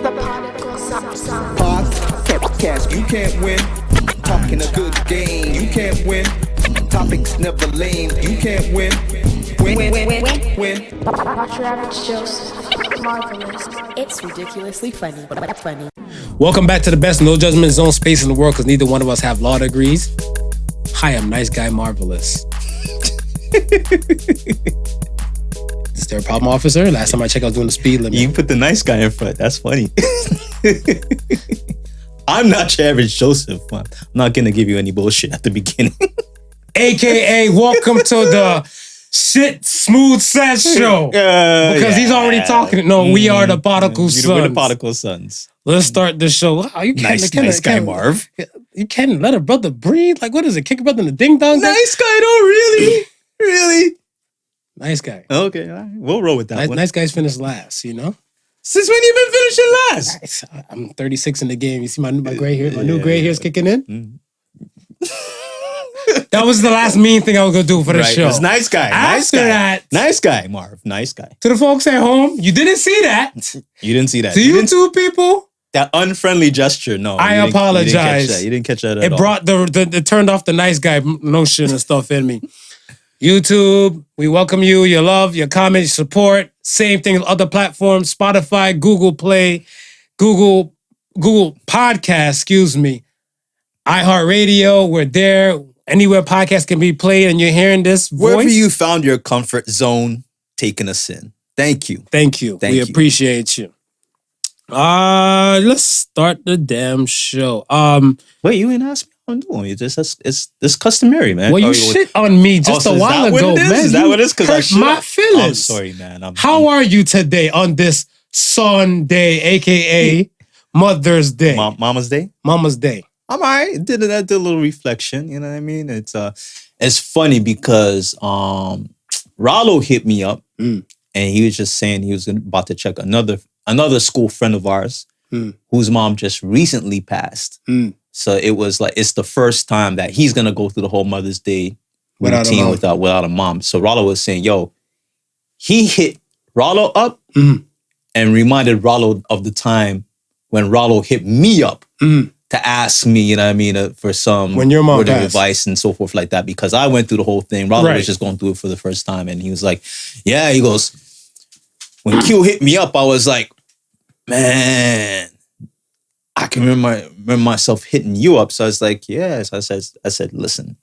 The Podical sound. Podcast, you can't win. Talking a good game, you can't win. Topics never lame, you can't win. Win. Watch your average Joseph. Marvelous. It's ridiculously funny, but funny. Welcome back to the best no judgment zone space in the world, because neither one of us have law degrees. Hi, I'm Nice Guy Marvelous. Is there a problem, officer? Last time I checked, I was doing the speed limit. You put the nice guy in front. That's funny. I'm not your average Joseph. I'm not going to give you any bullshit at the beginning. AKA, welcome to the Shit Smooth Set Show. Because he's already talking. No, we are the Podical Sons. We're the Podical Sons. Let's start the show. Wow, you can't, nice guy, Marv. You can't let a brother breathe? Like, what is it? Kick a brother in the ding dong? Nice guy, though, really? Really? Nice guy. Okay, all right. We'll roll with that one. Nice guys finish last, you know? Since when you been finishing last? Nice. I'm 36 in the game. You see my gray hair? My new gray hair's kicking in? That was the last mean thing I was going to do for the show. It's nice guy. After that. Nice guy, Marv. Nice guy. To the folks at home, you didn't see that. You didn't see that. To you two people, that unfriendly gesture, no. I apologize. You didn't catch that at all. It brought it turned off the nice guy notion and stuff in me. YouTube, we welcome you, your love, your comments, support. Same thing as other platforms, Spotify, Google Play, Google Podcast, iHeartRadio, we're there. Anywhere podcasts can be played and you're hearing this voice. Wherever you found your comfort zone, taking us in. Thank you. Thank you. We appreciate you. Let's start the damn show. Wait, you ain't asked me how I'm doing. It's customary, man. Well, you shit on me just a while ago, man. Is that what it is? Because I hurt my feelings. I'm sorry, man. How are you today on this Sunday, aka Mother's Day? Mama's Day? Mama's Day. I'm all right. Did a little reflection. You know what I mean? It's funny because Rollo hit me up and he was just saying he was about to check another school friend of ours whose mom just recently passed. So it was like it's the first time that he's gonna go through the whole Mother's Day routine without a mom. So Rollo was saying, "Yo," he hit Rollo up and reminded Rollo of the time when Rollo hit me up to ask me, you know what I mean, for some when your mom word of passed. advice and so forth like that, because I went through the whole thing. Rollo was just going through it for the first time, and he was like, "Yeah," he goes, "When Q hit me up, I was like, man, I can remember myself hitting you up." So I was like, yes. I said, listen,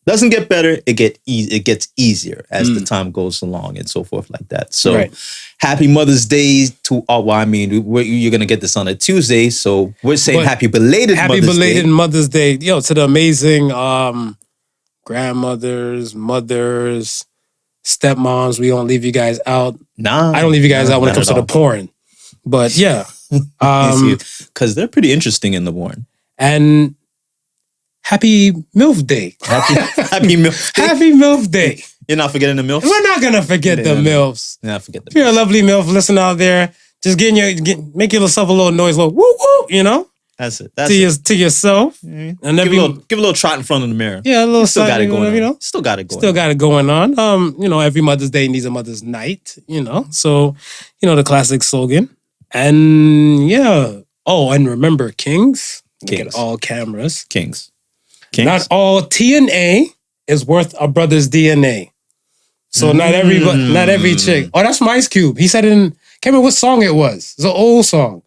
doesn't get better. It gets easier as the time goes along and so forth like that. So happy Mother's Day to all. Well, I mean, you're going to get this on a Tuesday. So we're saying happy belated Mother's Day. Yo, to the amazing grandmothers, mothers, stepmoms. We don't leave you guys out. Nah. I don't leave you guys out when it comes to the porn. But yeah. Because they're pretty interesting in the porn. And happy MILF Day. Happy MILF Day. Happy MILF Day. You're not forgetting the MILFs? We're not going to forget the MILFs. You're not forget the MILFs. If you're a lovely MILF listening out there, just make yourself a little noise, a little woo woo, you know? That's it. To yourself. Mm-hmm. And give a little trot in front of the mirror. Yeah, a little Still got it going on. You know? Still got it going on. Every Mother's Day needs a Mother's Night, you know? So, the classic slogan. And yeah. Oh, and remember, Kings. Look at all cameras. Kings. Not all TNA is worth a brother's DNA. So not every chick. Oh, that's from Ice Cube. He said it in, can't remember what song it was. It's an old song.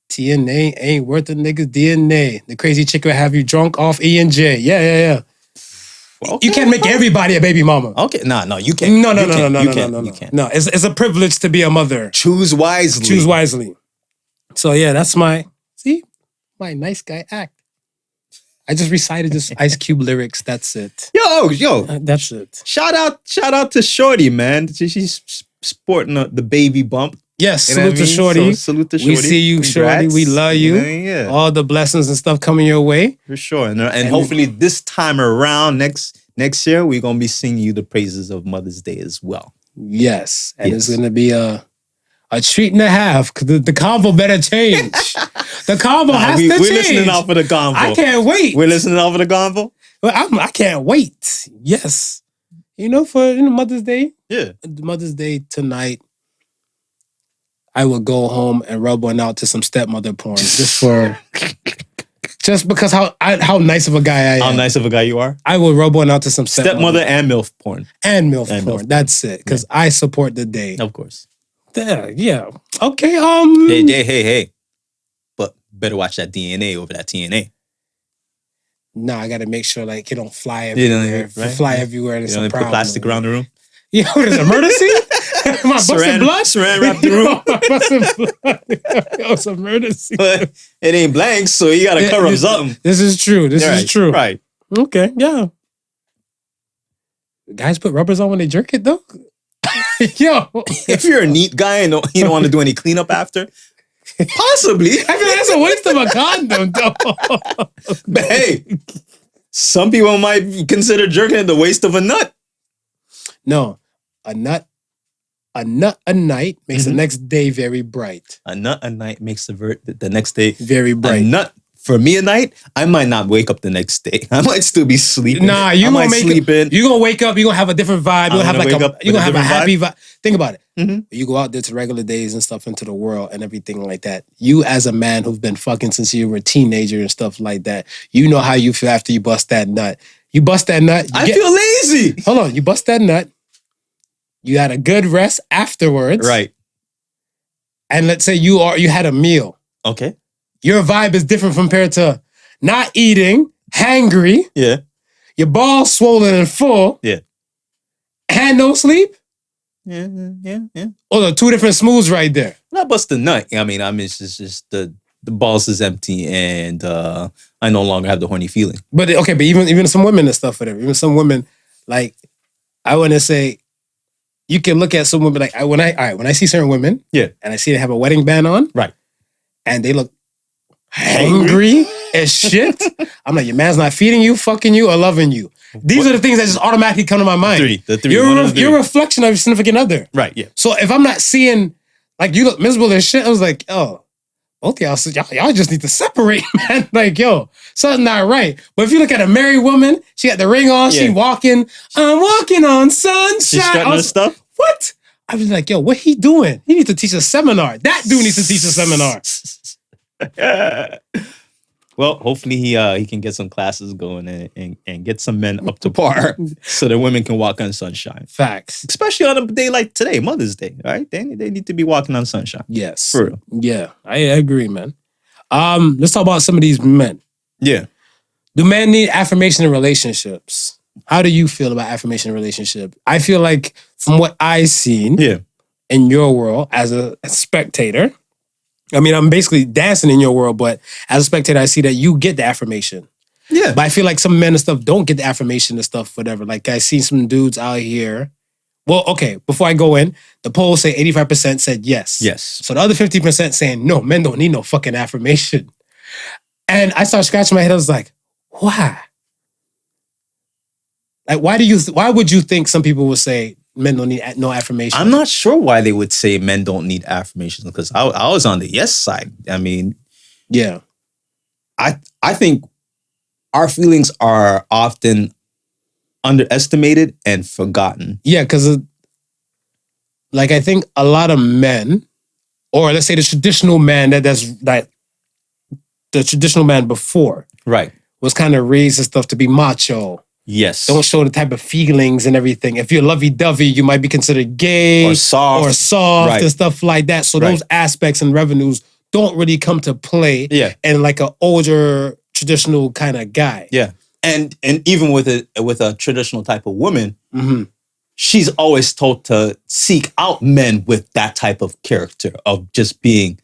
TNA ain't worth a nigga's DNA. The crazy chick will have you drunk off E&J. Yeah. Okay. You can't make everybody a baby mama. Okay, no, you can't. No. You can't. No, it's a privilege to be a mother. Choose wisely. So yeah, that's my nice guy act. I just recited this Ice Cube lyrics. That's it. Yo. That's it. Shout out to Shorty, man. She's sporting the baby bump. Yes, salute to Shorty. So, salute to Shorty. We see you, Congrats. Shorty. We love you. Yeah. All the blessings and stuff coming your way. For sure. And hopefully this time around, next year, we're going to be singing you the praises of Mother's Day as well. Yes. And it's going to be a treat and a half, because the convo better change. The convo has to change. We're listening out for the convo. I can't wait. We're listening out for the convo? Well, I can't wait. Yes. For Mother's Day. Yeah. Mother's Day tonight. I would go home and rub one out to some stepmother porn just because how nice of a guy I am. How nice of a guy you are. I will rub one out to some Stepmother and MILF porn. and MILF porn. That's it. Because I support the day. Of course. Yeah. Okay. Hey. But better watch that DNA over that TNA. Nah, I gotta make sure like it don't fly You know, everywhere. If it right? fly everywhere. It's You know, a they put problem. plastic around the room. Yeah, what is it? Murder scene? My busted blood? Saran wrap the room. My busted blood. Yo, it's a murder scene. But it ain't blank, so you gotta cover up something. This is true. This is true. Right. Okay, yeah. Guys put rubbers on when they jerk it though? Yo. If you're a neat guy and you don't want to do any cleanup after, possibly. I feel like that's a waste of a condom though. But hey, some people might consider jerking it the waste of a nut. No, a nut a night makes the next day very bright. A nut a night makes the next day very bright. A nut for me a night, I might not wake up the next day. I might still be sleeping. Nah, you gonna sleep in. You gonna wake up. You gonna have a different vibe. You gonna have like you gonna have a happy vibe. Think about it. Mm-hmm. You go out there to regular days and stuff into the world and everything like that. You as a man who's been fucking since you were a teenager and stuff like that. You know how you feel after you bust that nut. You bust that nut. I feel lazy. Hold on. You bust that nut. You had a good rest afterwards. Right. And let's say you had a meal. Okay. Your vibe is different compared to not eating, hangry. Yeah. Your balls swollen and full. Yeah. And no sleep. Yeah. Oh, the two different smooths right there. Not bust the nut. I mean, it's just the balls is empty and I no longer have the horny feeling. But okay, but even some women and stuff, whatever. Even some women, like, I want to say, you can look at some women like when I see certain women, yeah, and I see they have a wedding band on, right, and they look hangry as shit. I'm like, your man's not feeding you, fucking you, or loving you. These are the things that just automatically come to my mind. The three. You're a reflection of your significant other. Right, yeah. So if I'm not seeing, like, you look miserable as shit, I was like, oh, both y'all just need to separate, man. Like, yo, something not right. But if you look at a married woman, she got the ring on, she walking, I'm walking on sunshine. She's strutting her stuff? What? I was like, yo, what he doing? He needs to teach a seminar. That dude needs to teach a seminar. Well, hopefully he can get some classes going and get some men up to par so that women can walk on sunshine. Facts. Especially on a day like today, Mother's Day, right? They need to be walking on sunshine. Yes. For real. Yeah, I agree, man. Let's talk about some of these men. Yeah. Do men need affirmation in relationships? How do you feel about affirmation in relationship? I feel like from what I've seen in your world as a spectator, I mean, I'm basically dancing in your world, but as a spectator, I see that you get the affirmation. Yeah. But I feel like some men and stuff don't get the affirmation and stuff, whatever. Like I see some dudes out here. Well, okay, before I go in, the polls say 85% said yes. Yes. So the other 50% saying no, men don't need no fucking affirmation. And I started scratching my head. I was like, why? Like, why would you think some people would say men don't need no affirmation? I'm not sure why they would say men don't need affirmations because I was on the yes side. I mean, yeah. I think our feelings are often underestimated and forgotten. Yeah, because like I think a lot of men, or let's say the traditional man the traditional man before, right, was kind of raised and stuff to be macho. Yes. Don't show the type of feelings and everything. If you're lovey-dovey, you might be considered gay or soft and stuff like that. So those aspects and revenues don't really come to play in like an older traditional kind of guy. Yeah. And even with a traditional type of woman, she's always told to seek out men with that type of character of just being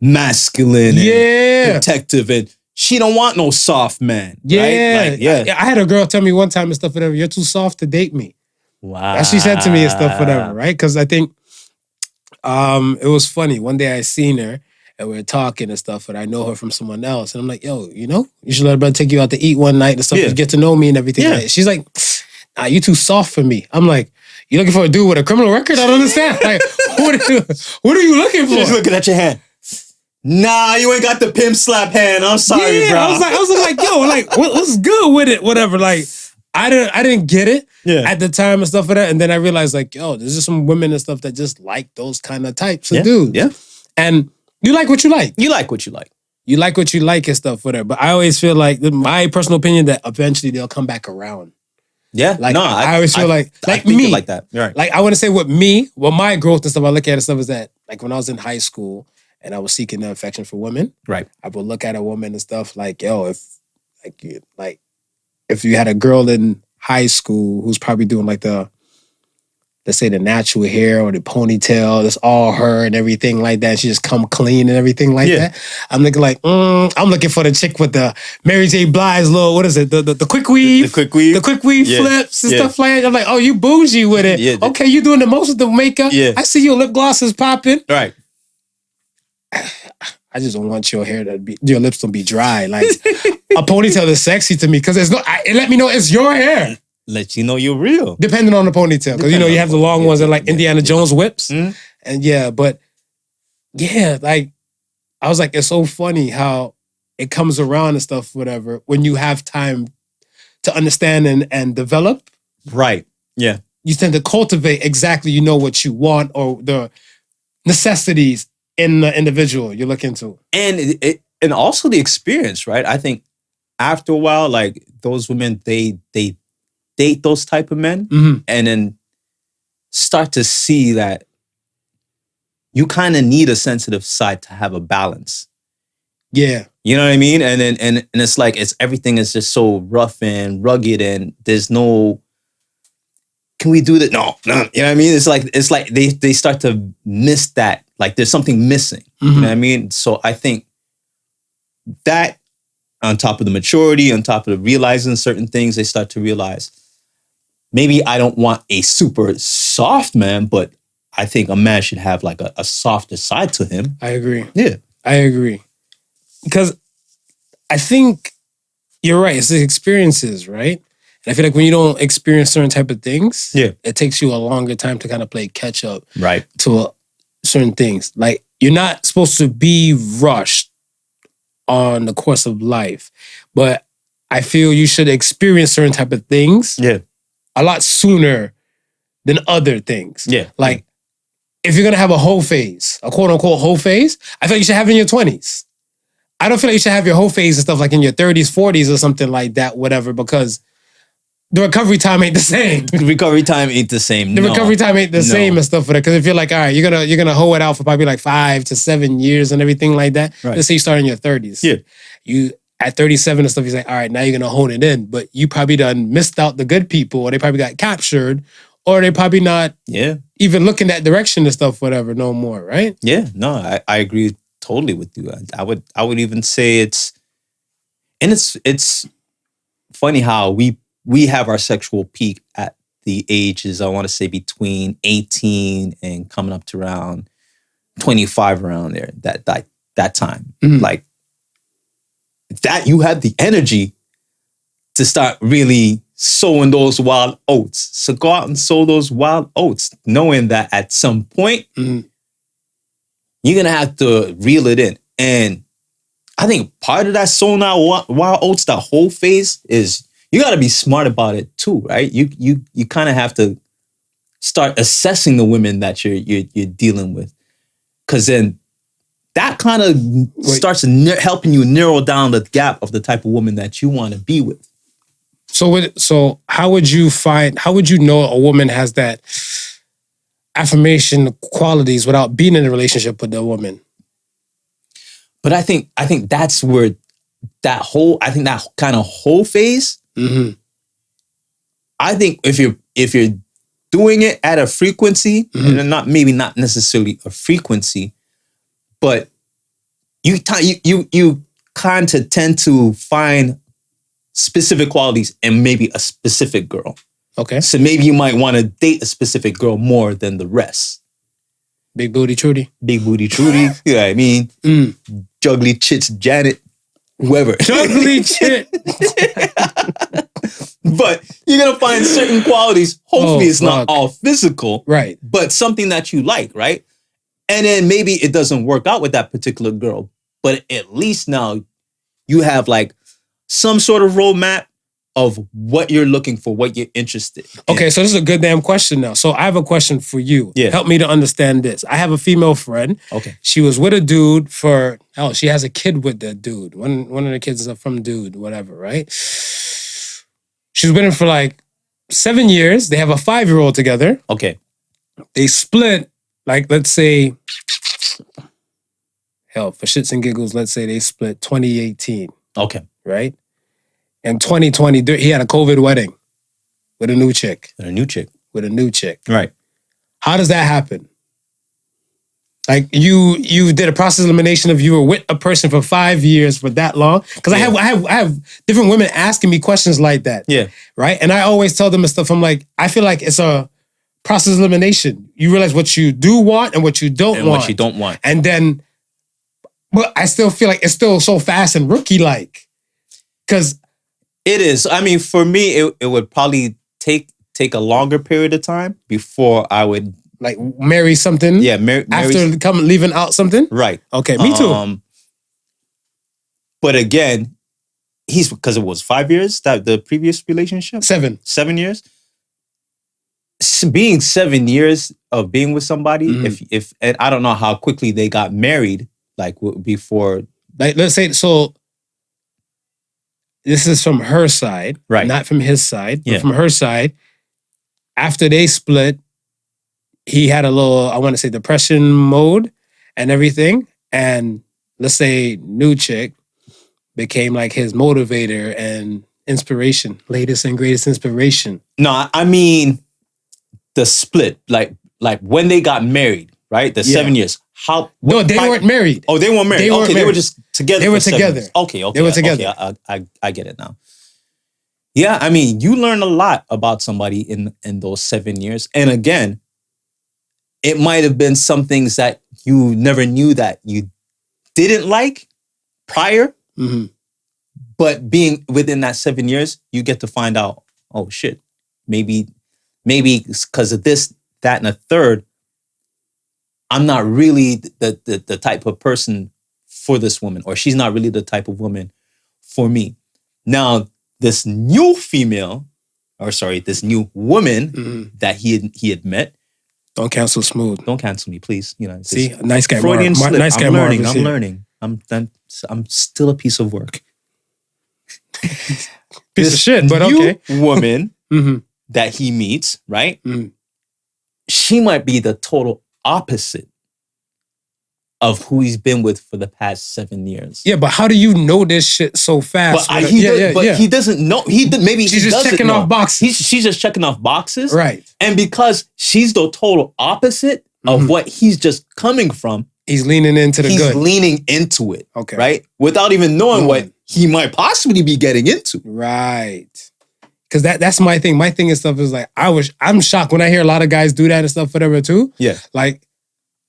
masculine and protective, and she don't want no soft man. Yeah. Right? Like, I had a girl tell me one time and stuff, whatever, you're too soft to date me. Wow. That she said to me and stuff, whatever, right? Because I think it was funny. One day I seen her and we were talking and stuff, but I know her from someone else. And I'm like, yo, you should let her brother take you out to eat one night and stuff and get to know me and everything. Yeah. She's like, nah, you too soft for me. I'm like, you looking for a dude with a criminal record? I don't understand. Like, what are you looking for? She's looking at your hand. Nah, you ain't got the pimp slap hand. I'm sorry, bro. I was like, yo, like, what's good with it? Whatever. Like, I didn't get it Yeah. at the time and stuff like that. And then I realized like, yo, there's just some women and stuff that just like those kind of types of dudes. Yeah. And you like what you like. You like what you like. You like what you like and stuff, whatever. But I always feel like my personal opinion that eventually they'll come back around. Yeah. Like no, I always feel like I think me it like that. You're right. Like I want to say with me, well, my growth and stuff I look at and stuff is that like when I was in high school and I was seeking the affection for women, Right. I would look at a woman and stuff like, yo, if you had a girl in high school who's probably doing like let's say the natural hair or the ponytail, it's all her and everything like that. She just come clean and everything like that. I'm looking like, I'm looking for the chick with the Mary J. Blige's little, what is it? The quick weave. The quick weave. The quick weave flips and stuff like that. I'm like, oh, you bougie with it. Yeah. Okay, you doing the most with the makeup. Yeah. I see your lip gloss is popping. Right. I just don't want your lips to be dry. Like a ponytail is sexy to me because it let me know it's your hair. Let you know you're real. Depending on the ponytail. Because you have the long ones that like Indiana Jones whips. Mhm. And like I was like, it's so funny how it comes around and stuff, whatever, when you have time to understand and develop. Right. Yeah. You tend to cultivate exactly what you want or the necessities in the individual you're looking to. And also the experience, right? I think after a while, like those women, they date those type of men and then start to see that you kind of need a sensitive side to have a balance. Yeah. You know what I mean? And then and it's like everything is just so rough and rugged and there's no, can we do that? No. You know what I mean? It's like they start to miss that. Like there's something missing. You know what I mean? So I think that on top of the maturity, on top of the realizing certain things, they start to realize, maybe I don't want a super soft man, but I think a man should have like a softer side to him. I agree. Yeah. I agree. Because I think you're right. It's the experiences, right? And I feel like when you don't experience certain type of things, it takes you a longer time to kind of play catch up to certain things. Like you're not supposed to be rushed on the course of life, but I feel you should experience certain type of things a lot sooner than other things. Yeah. Like if you're going to have a whole phase, a quote unquote whole phase, I feel like you should have it in your 20s. I don't feel like you should have your whole phase and stuff like in your 30s, 40s or something like that, whatever, because the recovery time ain't the same. The recovery time ain't the same. Recovery time ain't the same and stuff for that. Because if you're like, all right, you're gonna hoe it out for probably like 5 to 7 years and everything like that. Right. Let's say you start in your 30s. Yeah. You at 37 and stuff, you're like, all right, now you're gonna hone it in. But you probably done missed out the good people, or they probably got captured, or they probably not even looking that direction and stuff, whatever, no more, right? Yeah, no, I agree totally with you. I would even say it's funny how we have our sexual peak at the ages, I want to say between 18 and coming up to around 25, around there, that time. Like that, you have the energy to start really sowing those wild oats. So go out and sow those wild oats, knowing that at some point, you're going to have to reel it in. And I think part of that sowing out wild oats, that whole phase, is you got to be smart about it too, right? You kind of have to start assessing the women that you're dealing with, because then that kind of starts helping you narrow down the gap of the type of woman that you want to be with. So how would you know a woman has that affirmation qualities without being in a relationship with the woman? But I think that's where that kind of whole phase. I think if you're doing it at a frequency, and not necessarily a frequency, but you kind of tend to find specific qualities in maybe a specific girl. Okay. So maybe you might want to date a specific girl more than the rest. Big booty Trudy. Big booty Trudy. You know what I mean? Juggly chits Janet. Whoever. Juggly chit. But you're going to find certain qualities. Hopefully it's not all physical. Right. But something that you like, right? And then maybe it doesn't work out with that particular girl. But at least now you have like some sort of roadmap of what you're looking for, what you're interested in. Okay, so this is a good damn question now. So I have a question for you. Yeah. Help me to understand this. I have a female friend. Okay. She was with a dude for, she has a kid with the dude. One of the kids is from dude, whatever, right? She was with him for like 7 years. They have a 5-year-old together. Okay. They split, like, let's say, hell, for shits and giggles, let's say they split 2018, Okay. right? In 2020, he had a COVID wedding with a new chick. And a new chick. With a new chick. Right. How does that happen? Like you did a process elimination of you were with a person for 5 years for that long? Because I have different women asking me questions like that. Yeah. Right? And I always tell them and stuff, I'm like, I feel like it's a process elimination. You realize what you do want and what you don't And want. what you don't want. And then, but I still feel like it's still so fast and rookie-like. Because it is. I mean, for me, it would probably take a longer period of time before I would like marry something. Yeah, marry after leaving out something. Right. Okay, me too. But again, because it was 5 years that the previous relationship. 7 years. Being 7 years of being with somebody, if and I don't know how quickly they got married, like before. Like let's say so. This is from her side, right? Not from his side, but from her side. After they split, he had a little, I want to say, depression mode and everything. And let's say new chick became like his motivator and inspiration, latest and greatest inspiration. No, I mean the split, like when they got married, right? The 7 years. No, they weren't married. Oh, they weren't married. They weren't okay, married. they were just together. They were together. Okay. They were together. Okay, I get it now. Yeah, I mean, you learn a lot about somebody in those 7 years. And again, it might have been some things that you never knew that you didn't like prior. Mm-hmm. But being within that 7 years, you get to find out, oh shit, maybe because of this, that, and a third, I'm not really the type of person for this woman, or she's not really the type of woman for me. Now, this new this new woman that he had met. Don't cancel Smooth. Don't cancel me, please. You know, see, nice guy. Freudian slip. Nice guy. I'm learning. I'm still a piece of work. Piece of shit, but okay. Woman that he meets, right? Mm-hmm. She might be the total opposite of who he's been with for the past 7 years. Yeah, but how do you know this shit so fast? But he doesn't know. Maybe she's just checking off boxes. She's just checking off boxes, right? And because she's the total opposite of what he's just coming from, he's leaning into the good. He's leaning into it, okay, right? Without even knowing what he might possibly be getting into, right? Because that's my thing. My thing and stuff is like I'm shocked when I hear a lot of guys do that and stuff, whatever too. Yeah, like.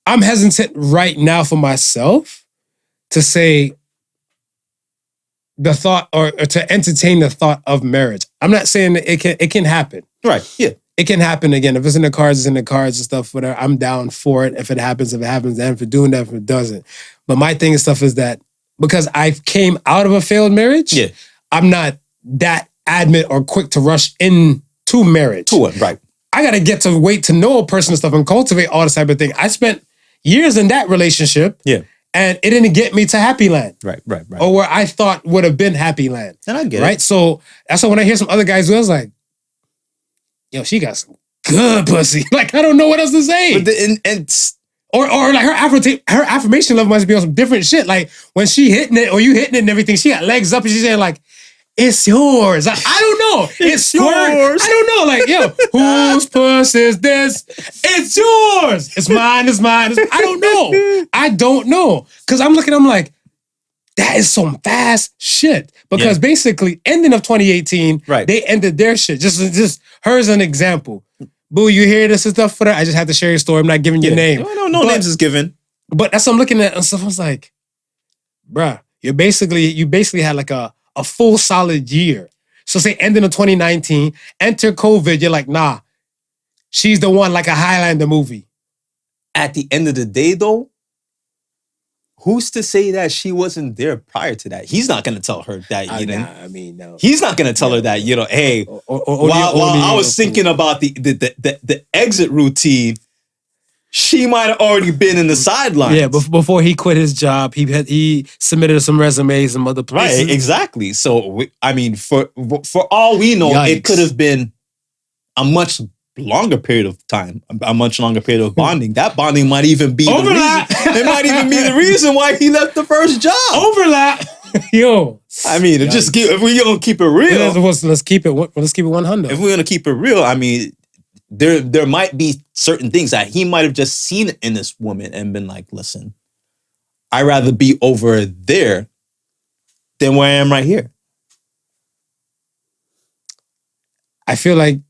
I'm hesitant right now for myself to say the thought or to entertain the thought of marriage. I'm not saying that it can happen. Right. Yeah. It can happen again. If it's in the cards, it's in the cards and stuff, whatever. I'm down for it. If it happens, and if it doing that, if it doesn't. But my thing and stuff is that because I came out of a failed marriage, I'm not that adamant or quick to rush into marriage. To it, right. I gotta get to wait to know a person and stuff and cultivate all this type of thing. I spent years in that relationship, and it didn't get me to happy land, right, or where I thought would have been happy land, and I get right. it. So that's why when I hear some other guys do, I was like, "Yo, she got some good pussy." Like I don't know what else to say. Or like her affirmation level must be on some different shit. Like when she hitting it or you hitting it and everything, she got legs up and she's saying like, "It's yours." I don't know. It's yours. I don't know. Like, yo, whose puss is this? It's yours. It's mine. It's mine. I don't know. I don't know. Because I'm like, that is some fast shit. Because basically, ending of 2018, they ended their shit. Just her as an example. Boo, you hear this and stuff for that? I just have to share your story. I'm not giving your name. No names is given. But that's what I'm looking at and stuff. I was like, bruh, you basically had like a full solid year. So say ending of 2019, enter COVID, you're like, nah, she's the one like a Highlander movie. At the end of the day though, who's to say that she wasn't there prior to that? He's not gonna tell her that, you know. Nah, I mean, no. He's not gonna tell her that, you know, hey, Or while I was thinking about the exit routine, she might have already been in the sidelines. Yeah, before he quit his job, he submitted some resumes in other places. Right, exactly. So I mean, for all we know, Yikes. it could have been a much longer period of time, a much longer period of bonding. That bonding might even be Overlap. the reason. It might even be the reason why he left the first job. Overlap. Yo. I mean, if we're gonna keep it real, Let's keep it 100. if we're gonna keep it real, I mean, there might be certain things that he might have just seen in this woman and been like, listen, I'd rather be over there than where I am right here. I feel like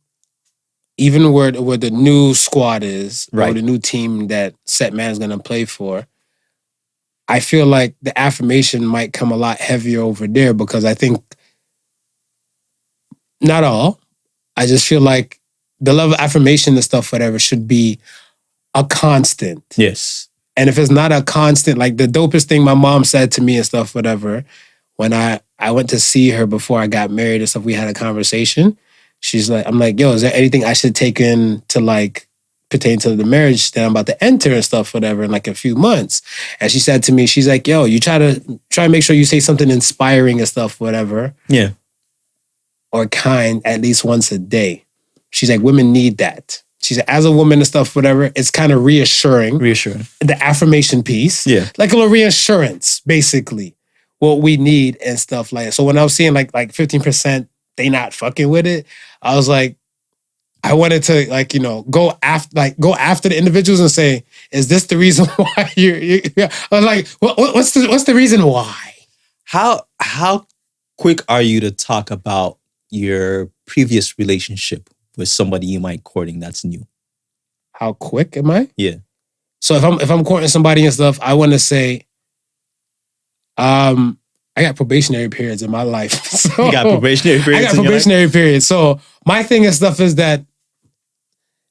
even where the new squad is, or Right. the new team that Set Man's gonna play for, I feel like the affirmation might come a lot heavier over there because I think, not all, I just feel like the level of affirmation and stuff, whatever, should be a constant. Yes. And if it's not a constant, like the dopest thing my mom said to me and stuff, whatever, when I went to see her before I got married and stuff, we had a conversation. I'm like, yo, is there anything I should take in to like pertain to the marriage that I'm about to enter and stuff, whatever, in like a few months? And she said to me, she's like, yo, you try to make sure you say something inspiring and stuff, whatever, Yeah. or kind at least once a day. She's like, women need that. She said, as a woman and stuff, whatever, it's kind of reassuring. Reassuring. The affirmation piece. Yeah. Like a little reassurance, basically, what we need and stuff like that. So when I was seeing like 15%, they not fucking with it, I was like, I wanted to like, you know, go after the individuals and say, is this the reason why you I was like, what's the reason why? How quick are you to talk about your previous relationship with somebody you might courting that's new? How quick am I? Yeah. So if I'm courting somebody and stuff, I want to say, I got probationary periods in my life. So You got probationary periods. I got probationary periods. So my thing and stuff is that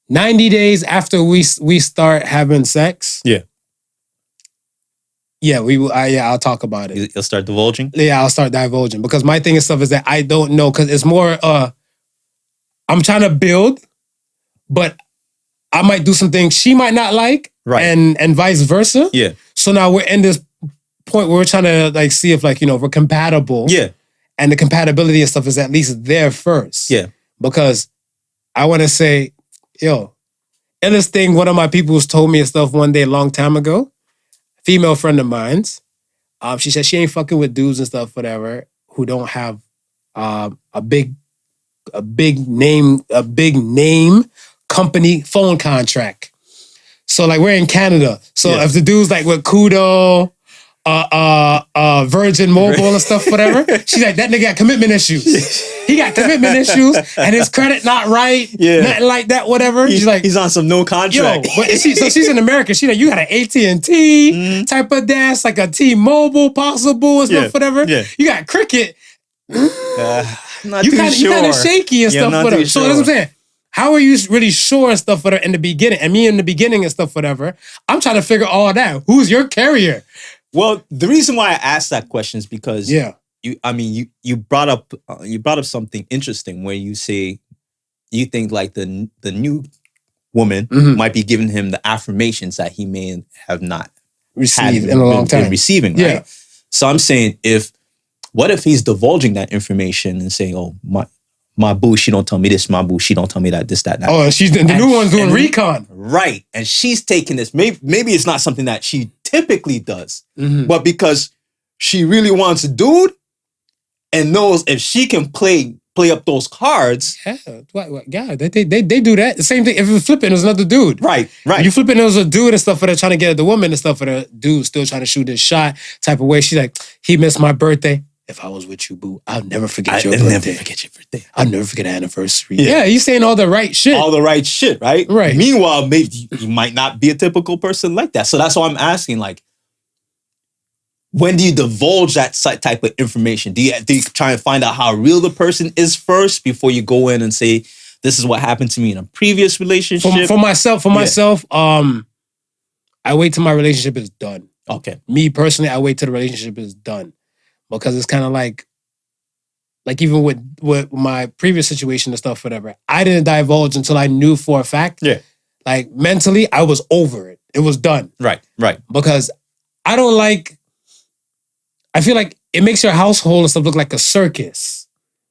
90 days after we start having sex. Yeah. Yeah, I'll talk about it. You'll start divulging? Yeah, I'll start divulging because my thing and stuff is that I don't know because it's more I'm trying to build, but I might do some things she might not like, Right. and vice versa. Yeah. So now we're in this point where we're trying to like see if like, you know, we're compatible. Yeah. And the compatibility and stuff is at least there first. Yeah. Because I want to say, yo, illest thing one of my peoples told me and stuff one day a long time ago, female friend of mine's, she said she ain't fucking with dudes and stuff, whatever, who don't have a big name company phone contract. So like we're in Canada. So Yeah. if the dude's like with Kudo, Virgin Mobile and stuff, whatever, she's like, that nigga got commitment issues. He got commitment issues and his credit not right. Yeah. Nothing like that, whatever. She's like, he's on some no yo, contract. but so she's in America. She's like, you got an AT&T type of dance, like a T-Mobile possible and stuff, Yeah. whatever. Yeah. You got Cricket. Not You too kind sure. of shaky and Yeah, stuff, not whatever. too So that's what I'm sure. saying. How are you really sure and stuff, whatever, in the beginning? And me in the beginning and stuff, whatever. I'm trying to figure all that. Who's your carrier? Well, the reason why I asked that question is because Yeah. you brought up something interesting where you say you think like the new woman Mhm. might be giving him the affirmations that he may have not Received had in a long been time. receiving, right? Yeah. So I'm saying what if he's divulging that information and saying, oh, my boo, she don't tell me this, my boo, she don't tell me that, this, that, that. Oh, and she's the new one's doing recon. Right. And she's taking this. Maybe it's not something that she typically does, Mhm. but because she really wants a dude and knows if she can play up those cards. Yeah, yeah, they do that. The same thing. If you flip it, there's another dude. Right. You flip it, there's a dude and stuff for trying to get at the woman and stuff for the dude still trying to shoot his shot type of way. She's like, he missed my birthday. If I was with you, boo, I'll never forget your birthday. Never forget your birthday. I'll never forget the anniversary. Yeah. Yeah, he's saying all the right shit. All the right shit, right? Right. Meanwhile, maybe you might not be a typical person like that. So that's why I'm asking, like, when do you divulge that type of information? Do you try and find out how real the person is first before you go in and say, this is what happened to me in a previous relationship? For myself, I wait till my relationship is done. Okay. Me personally, I wait till the relationship is done because it's kind of like even with my previous situation and stuff, whatever. I didn't divulge until I knew for a fact. Yeah. Like mentally, I was over it. It was done. Right. Because I don't like. I feel like it makes your household and stuff look like a circus.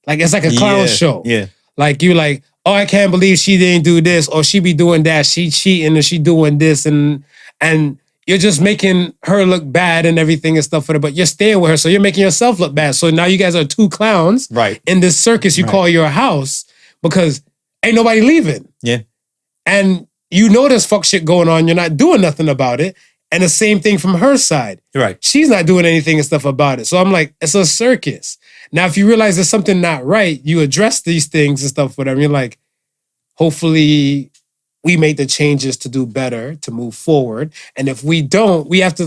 Like it's like a clown show. Yeah. Like you like, oh, I can't believe she didn't do this, or she be doing that, she cheating, or she doing this, and you're just making her look bad and everything and stuff for her, but you're staying with her, so you're making yourself look bad. So now you guys are two clowns in this circus you call your house because ain't nobody leaving. Yeah. And you know there's fuck shit going on, you're not doing nothing about it. And the same thing from her side. Right. She's not doing anything and stuff about it. So I'm like, it's a circus. Now, if you realize there's something not right, you address these things and stuff, whatever. You're like, hopefully we make the changes to do better, to move forward. And if we don't, we have to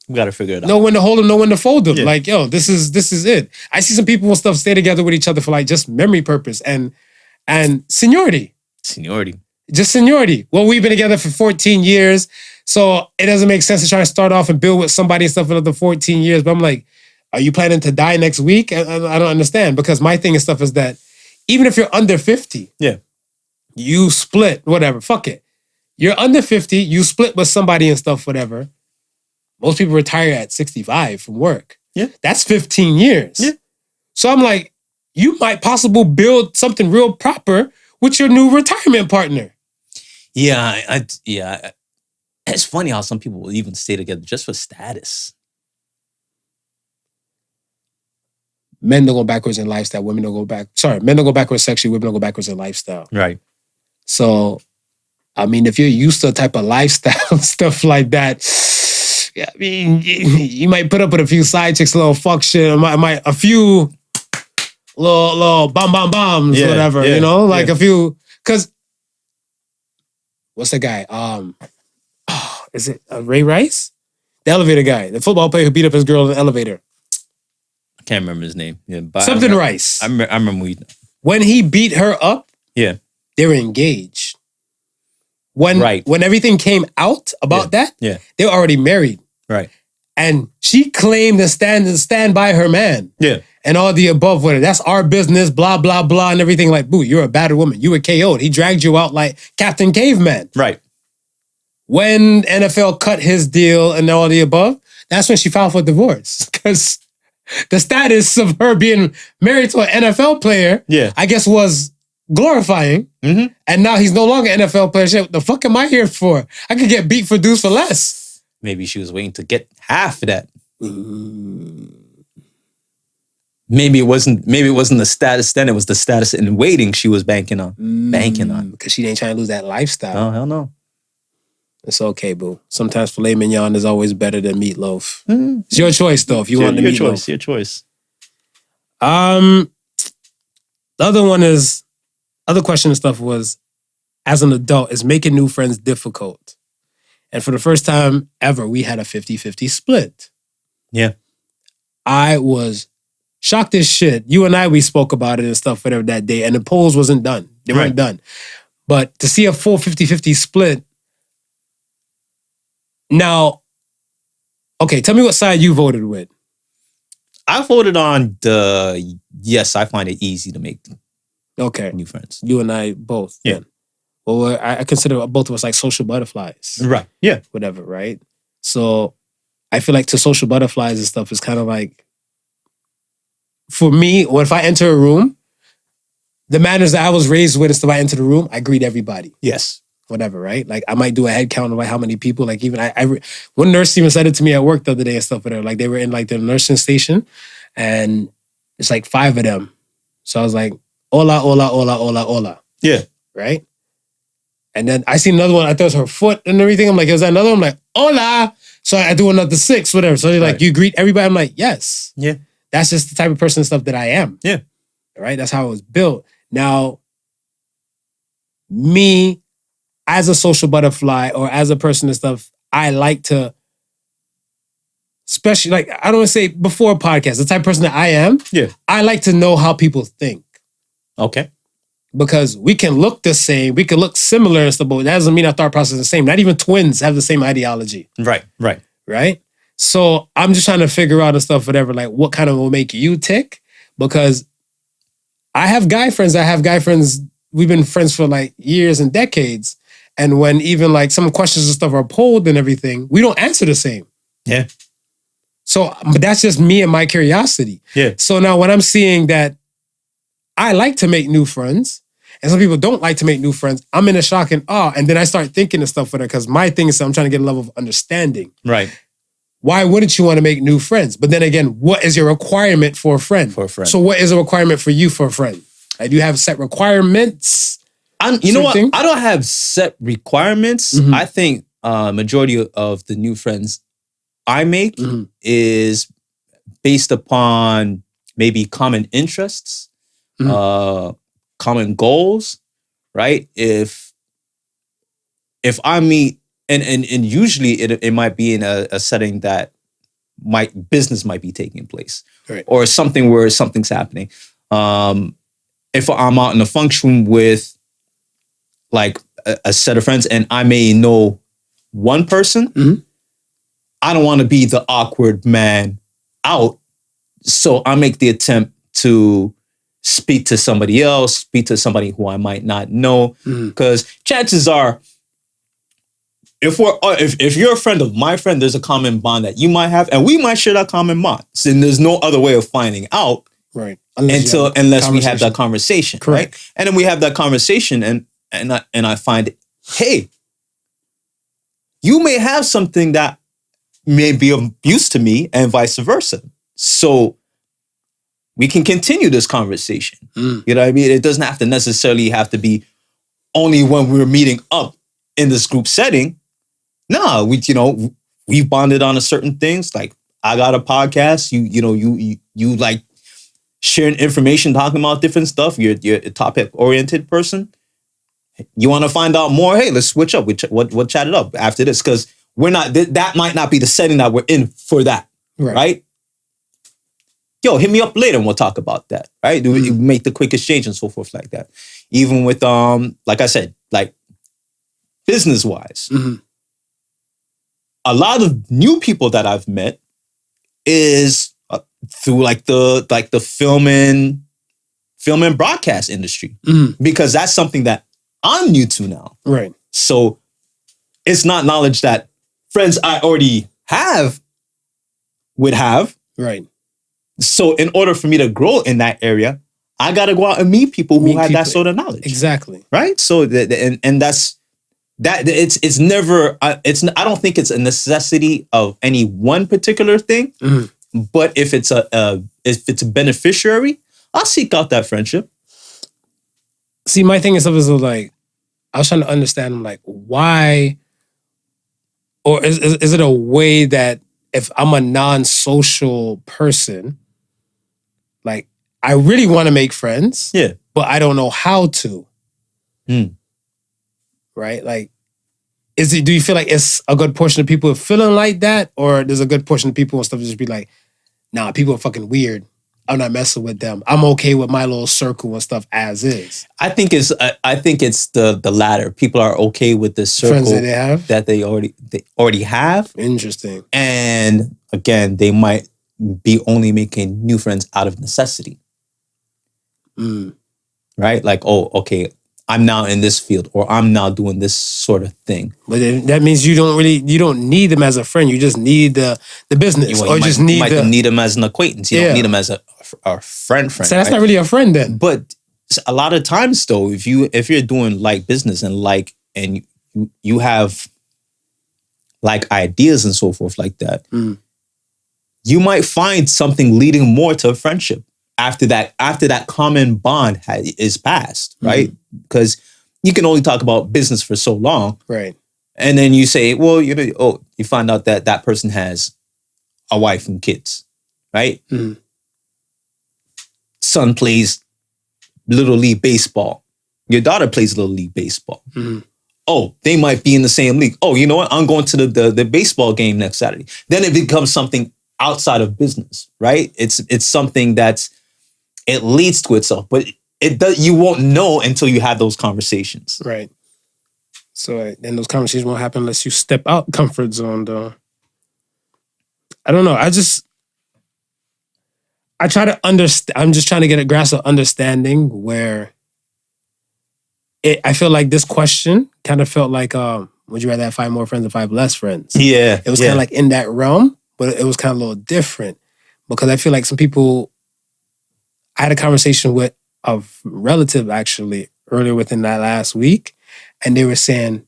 we got to figure it out. know when to hold them, know when to fold them. Yeah. Like, yo, this is it. I see some people and stuff stay together with each other for like just memory purpose and seniority. Just seniority. Well, we've been together for 14 years, so it doesn't make sense to try to start off and build with somebody and stuff for another 14 years. But I'm like, are you planning to die next week? I don't understand, because my thing and stuff is that even if you're under 50, you split, whatever, fuck it. You're under 50, you split with somebody and stuff, whatever. Most people retire at 65 from work. Yeah. That's 15 years. Yeah. So I'm like, you might possibly build something real proper with your new retirement partner. Yeah, it's funny how some people will even stay together just for status. Men don't go backwards in lifestyle. Women don't go back. Sorry, men don't go backwards sexually. Women don't go backwards in lifestyle. Right. So, I mean, if you're used to a type of lifestyle stuff like that, yeah, I mean, you might put up with a few side chicks, a little fuck shit, a few little bombs, whatever. You know, like a few. Because what's the guy? Is it Ray Rice? The elevator guy, the football player who beat up his girl in the elevator. I can't remember his name. Yeah, but something Rice. I remember when he beat her up. Yeah, they were engaged. When everything came out about that, they were already married. Right. And she claimed to stand by her man. Yeah. And all the above with it. That's our business, blah, blah, blah, and everything. Like, boo, you're a battered woman. You were KO'd. He dragged you out like Captain Caveman. Right. When NFL cut his deal and all the above, that's when she filed for divorce. Because the status of her being married to an NFL player, I guess, was glorifying. Mm-hmm. And now he's no longer an NFL player. Shit, what the fuck am I here for? I could get beat for dudes for less. Maybe she was waiting to get half of that. Maybe it wasn't the status then. It was the status in waiting she was banking on. Because she ain't trying to lose that lifestyle. Oh, hell no. It's okay, boo. Sometimes filet mignon is always better than meatloaf. It's your choice, though, if you want the meatloaf. Your choice. The other question and stuff was, as an adult, is making new friends difficult? And for the first time ever, we had a 50-50 split. Yeah. I was shocked as shit. You and I, we spoke about it and stuff, whatever, that day, and the polls wasn't done. They weren't done. But to see a full 50-50 split, now, okay, tell me what side you voted with. I voted on yes, I find it easy to make new friends. You and I both. Yeah. Then. Well, I consider both of us like social butterflies. Right. Yeah. Whatever, right? So I feel like to social butterflies and stuff is kind of like, for me, if I enter a room, the manners that I was raised with and stuff, I enter the room, I greet everybody. Yes. Whatever, right? Like I might do a head count of like how many people, like even one nurse even said it to me at work the other day and stuff, whatever. Like they were in like the nursing station and it's like 5 of them. So I was like, hola, hola, hola, hola, hola. Yeah. Right? And then I see another one, I thought it was her foot and everything. I'm like, is that another one? I'm like, hola. So I do another 6, whatever. So they're like, you greet everybody? I'm like, yes. Yeah. That's just the type of person and stuff that I am. Yeah. Right? That's how it was built. Now, me as a social butterfly or as a person and stuff, I like to, especially like, I don't want to say before a podcast, the type of person that I am, I like to know how people think. Okay. Because we can look the same, we can look similar and stuff, but that doesn't mean our thought process is the same. Not even twins have the same ideology. Right. Right? So I'm just trying to figure out and stuff, whatever, like what kind of will make you tick. Because I have guy friends. We've been friends for like years and decades. And when even like some questions and stuff are pulled and everything, we don't answer the same. Yeah. So, but that's just me and my curiosity. Yeah. So now when I'm seeing that I like to make new friends and some people don't like to make new friends, I'm in a shock and awe. And then I start thinking of stuff with her because my thing is I'm trying to get a level of understanding. Right. Why wouldn't you want to make new friends? But then again, what is your requirement for a friend? So what is a requirement for you for a friend? Like, do you have set requirements? You know what? I don't have set requirements. Mm-hmm. I think majority of the new friends I make is based upon maybe common interests, common goals, right? If I meet and usually it might be in a setting that business might be taking place, right, or something where something's happening. If I'm out in a function with like a set of friends and I may know one person, I don't want to be the awkward man out. So I make the attempt to speak to somebody else, speak to somebody who I might not know. Because chances are, if you're a friend of my friend, there's a common bond that you might have, and we might share that common bond. So there's no other way of finding out, right? Unless we have that conversation, correct? Right? And then we have that conversation, and I find, hey, you may have something that may be of use to me, and vice versa. So we can continue this conversation. You know what I mean? It doesn't have to necessarily have to be only when we're meeting up in this group setting. No, we've bonded on a certain things. Like, I got a podcast. You like sharing information, talking about different stuff. You're a topic oriented person. You want to find out more? Hey, let's switch up. We'll chat it up after this, because we're not. That might not be the setting that we're in for that, right? Yo, hit me up later and we'll talk about that, right? We make the quick exchange and so forth like that. Even with like I said, like business wise. A lot of new people that I've met is through like the film and broadcast industry, because that's something that I'm new to now. Right. So it's not knowledge that friends I already would have. Right. So in order for me to grow in that area, I got to go out and meet people who have that sort of knowledge. Exactly. Right. So and that's. That it's never I don't think it's a necessity of any one particular thing, but if it's a beneficiary, I'll seek out that friendship. See, my thing is like, I was trying to understand like why, or is it a way that if I'm a non-social person, like I really want to make friends, but I don't know how to. Right? Like, do you feel like it's a good portion of people feeling like that? Or there's a good portion of people and stuff just be like, nah, people are fucking weird. I'm not messing with them. I'm okay with my little circle and stuff as is. I think it's the latter. People are okay with the circle friends that they have, that they already have. Interesting. And again, they might be only making new friends out of necessity. Right? Like, oh, okay, I'm now in this field, or I'm now doing this sort of thing. But then that means you don't need them as a friend. You just need the business, you might need them as an acquaintance. You don't need them as a friend. So that's not really a friend then. But a lot of times, though, if you're doing like business and you have like ideas and so forth like that, you might find something leading more to a friendship after that common bond is passed, right? Because you can only talk about business for so long, right? And then you say, well, you find out that person has a wife and kids, right? Son plays Little League baseball. Your daughter plays Little League baseball. Oh, they might be in the same league. Oh, you know what? I'm going to the baseball game next Saturday. Then it becomes something outside of business, right? It's something it leads to itself, but you won't know until you have those conversations. Right. So then those conversations won't happen unless you step out comfort zone, though. I don't know. I try to understand. I'm just trying to get a grasp of understanding where I feel like this question kind of felt like, would you rather have 5 more friends or 5 less friends? Yeah. It was kind of like in that realm, but it was kind of a little different because I feel like some people, I had a conversation with a relative actually earlier within that last week, and they were saying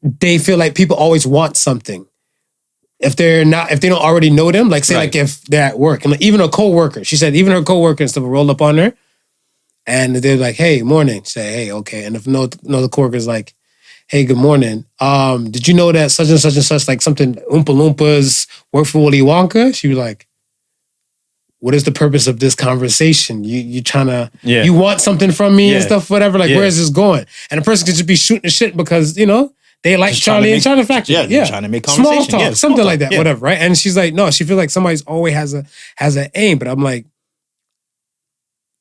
they feel like people always want something. If they don't already know them, like say like if they're at work, and like even a coworker, she said even her coworker and stuff will roll up on her, and they're like, "Hey, morning." She say, "Hey, okay." And if the coworker's like, "Hey, good morning. Did you know that such and such like something Oompa Loompas work for Willy Wonka?" She was like, "What is the purpose of this conversation? You trying to you want something from me and stuff, whatever. Like where is this going?" And a person could just be shooting shit because they like just Charlie and Charlie Factory. Yeah, trying to make conversation. Small talk, something like that, whatever, right? And she's like, no, she feels like somebody's always has an aim. But I'm like,